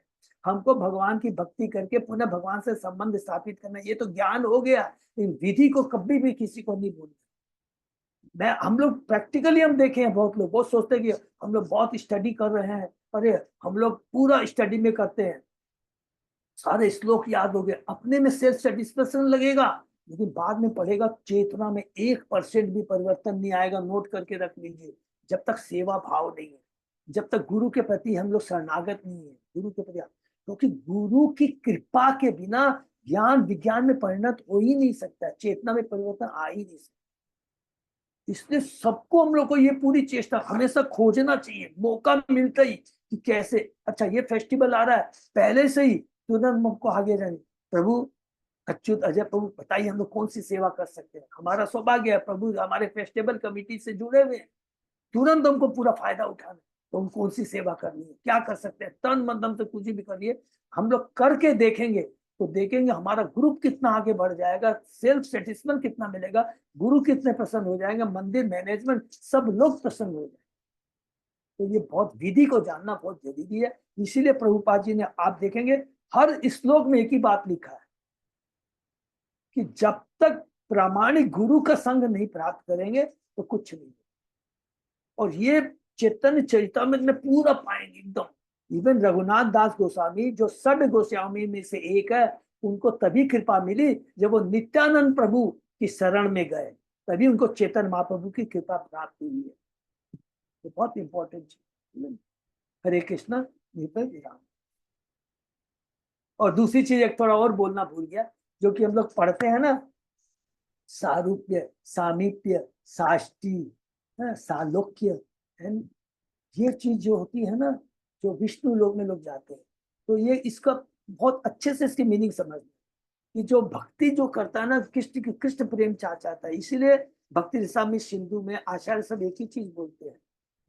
हमको भगवान की भक्ति करके पुनः भगवान से संबंध स्थापित करना, ये तो ज्ञान हो गया। इन विधि को कभी भी किसी को नहीं भूलना। हम लोग प्रैक्टिकली हम देखे हैं, बहुत लोग बहुत सोचते हैं कि हम लोग बहुत स्टडी कर रहे हैं, अरे हम लोग पूरा स्टडी में करते हैं, सारे श्लोक याद हो गए, अपने में सेल्फ सेटिस्फेक्शन लगेगा, लेकिन बाद में पढ़ेगा चेतना में 1% भी परिवर्तन नहीं आएगा। नोट करके रख लीजिए, जब तक सेवा भाव नहीं है, जब तक गुरु के प्रति हम लोग शरणागत नहीं है, गुरु के प्रति, क्योंकि गुरु की कृपा के बिना ज्ञान विज्ञान में परिणत हो ही नहीं सकता, चेतना में परिवर्तन आ ही नहीं सकता। इसलिए सबको हम लोग को ये पूरी चेष्टा हमेशा खोजना चाहिए, मौका मिलता ही कि कैसे, अच्छा ये फेस्टिवल आ रहा है, पहले से ही तुरंत हमको आगे जाए, प्रभु अच्युत अजय प्रभु बताइए हम लोग कौन सी सेवा कर सकते हैं। हमारा सौभाग्य है, प्रभु हमारे फेस्टिवल कमेटी से जुड़े हुए हैं, तुरंत हमको पूरा फायदा उठाना, तो हम कौन सी सेवा करनी है, क्या कर सकते हैं, तन मन धन से कुछ भी करिए, हम लोग करके देखेंगे तो देखेंगे हमारा ग्रुप कितना आगे बढ़ जाएगा, सेल्फ सेटिस्फेक्शन कितना मिलेगा, गुरु कितने प्रसन्न हो जाएंगे, मंदिर मैनेजमेंट सब लोग प्रसन्न हो जाएंगे। तो ये बहुत विधि को जानना बहुत जरूरी है। इसीलिए प्रभुपाद जी ने, आप देखेंगे हर श्लोक में एक ही बात लिखा है कि जब तक प्रामाणिक गुरु का संग नहीं प्राप्त करेंगे तो कुछ नहीं। और ये चैतन्य चरितामृत में पूरा पाएंगे एकदम। इवन रघुनाथ दास गोस्वामी जो षड गोस्वामी में से एक है, उनको तभी कृपा मिली जब वो नित्यानंद प्रभु की शरण में गए, तभी उनको चेतन महाप्रभु की कृपा प्राप्त हुई है। तो बहुत इंपॉर्टेंट चीज। हरे कृष्णा। विराम। और दूसरी चीज एक थोड़ा और बोलना भूल गया, जो कि हम लोग पढ़ते हैं ना, सारूप्य, सामीप्य, साष्टी, सालोक्य, ये चीज जो होती है ना, जो विष्णु लोक में लोग जाते हैं, तो ये इसका बहुत अच्छे से इसकी मीनिंग समझ कि जो भक्ति जो करता है ना, कृष्ण की कृष्ण प्रेम चाहता है। इसीलिए भक्ति रसामृत सिंधु में आचार्य सब एक ही चीज बोलते हैं,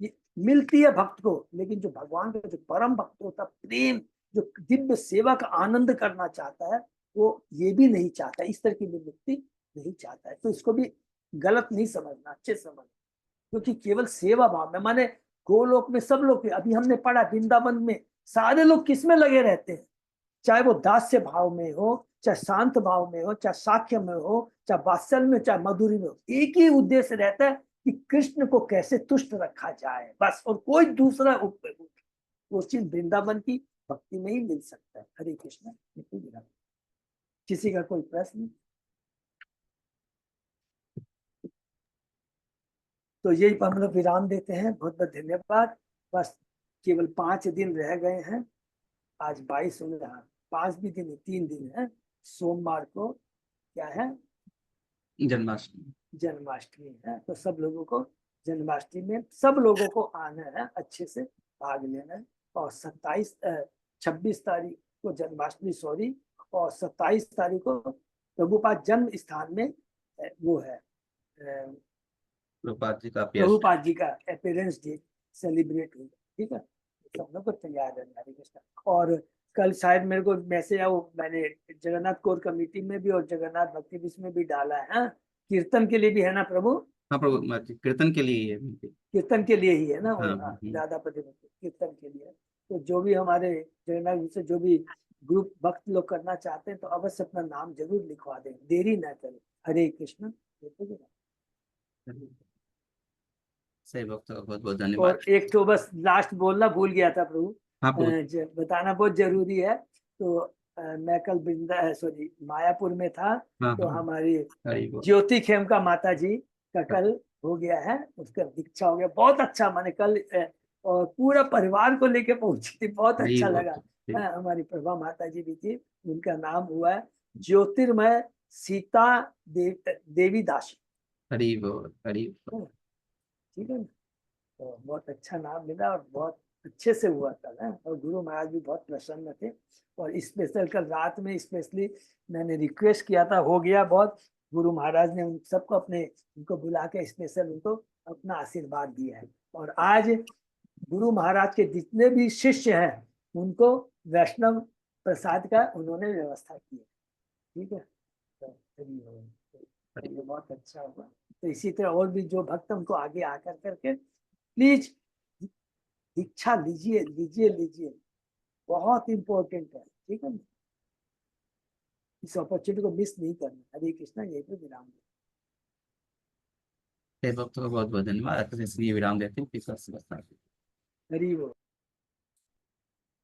ये मिलती है भक्त को, लेकिन जो भगवान का जो परम भक्त होता है, प्रेम जो दिव्य सेवा का आनंद करना चाहता है, वो ये भी नहीं चाहता, इस तरह की मुक्ति नहीं चाहता है। तो इसको भी गलत नहीं समझना, अच्छे समझना, क्योंकि केवल सेवा भाव में, माने गोलोक में सब लोग, अभी हमने पढ़ा वृंदावन में सारे लोग किस में लगे रहते हैं, चाहे वो दास्य भाव में हो, चाहे शांत भाव में हो, चाहे साख्य में हो, चाहे वात्सल्य में, चाहे मधुरी में हो, एक ही उद्देश्य रहता है कि कृष्ण को कैसे तुष्ट रखा जाए, बस। और कोई दूसरा वो चीज वृंदावन की भक्ति में ही मिल सकता है। हरे कृष्ण। किसी का कोई प्रश्न? तो यही हम लोग विराम देते हैं। बहुत बहुत धन्यवाद। बस केवल 5 दिन रह गए हैं, आज 22 हो गया, 5 भी दिन, 3 दिन है। सोमवार को क्या है? जन्माष्टमी। जन्माष्टमी है। तो सब लोगों को जन्माष्टमी में सब लोगों को आना है, अच्छे से भाग लेना है। और 26 तारीख को जन्माष्टमी, सॉरी, और 27 तारीख को प्रभुपाद जन्म स्थान में वो है, प्रभुपाद जी का अपीयरेंस डे सेलिब्रेट हुआ। ठीक है, सब लोग को तैयार रहना। हरे कृष्ण। और कल शायद मेरे को मैसेज आया, वो मैंने जगन्नाथ कोर कमेटी में भी और जगन्नाथ भक्ति विश्व में भी डाला है। हाँ? कीर्तन के लिए भी है ना प्रभु? हाँ प्रभु, कीर्तन के लिए है। कीर्तन के लिए ही है ना? हाँ, ज्यादा कीर्तन के लिए। तो जो भी हमारे जगन्नाथ से जो भी ग्रुप भक्त लोग करना चाहते हैं, तो अवश्य अपना नाम जरूर लिखवा दें, देरी ना करें। हरे कृष्ण। सही वक्त, बहुत बहुत धन्यवाद। और एक तो बस लास्ट बोलना भूल गया था प्रभु, हाँ प्रभु। बताना बहुत जरूरी है। तो मैं कल सॉरी मायापुर में था। हाँ, तो हाँ। हमारी हरी बोल। ज्योति खेमका माता जी का कल हो गया है, उसका दीक्षा हो गया। बहुत अच्छा, माने कल और पूरा परिवार को लेके पहुंची थी, बहुत हरी अच्छा बोल। लगा। हमारी प्रभा माता जी भी थी, उनका नाम हुआ है ज्योतिर्मय सीता देवी दासी। हरी बोल, हरी बोल। ठीक है ना? तो बहुत अच्छा नाम मिला और बहुत अच्छे से हुआ था ना। और गुरु महाराज भी बहुत प्रसन्न थे। और स्पेशल कल रात में स्पेशली मैंने रिक्वेस्ट किया था, हो गया बहुत। गुरु महाराज ने उन सबको अपने, उनको बुला के स्पेशल उनको अपना आशीर्वाद दिया है। और आज गुरु महाराज के जितने भी शिष्य हैं, उनको वैष्णव प्रसाद का उन्होंने व्यवस्था की है। ठीक है, तो ये बहुत अच्छा हुआ। तो इसी तरह और भी जो भक्त उनको आगे आकर करके प्लीज दीक्षा लीजिए, लीजिए, लीजिए, बहुत इंपॉर्टेंट है। ठीक है, इस अपॉर्चुनिटी को मिस नहीं करना। हरे कृष्णा। यही पे विराम। सही वक्त को बहुत बहुत धन्यवाद। इसलिए विराम देते हैं। हरि बोल।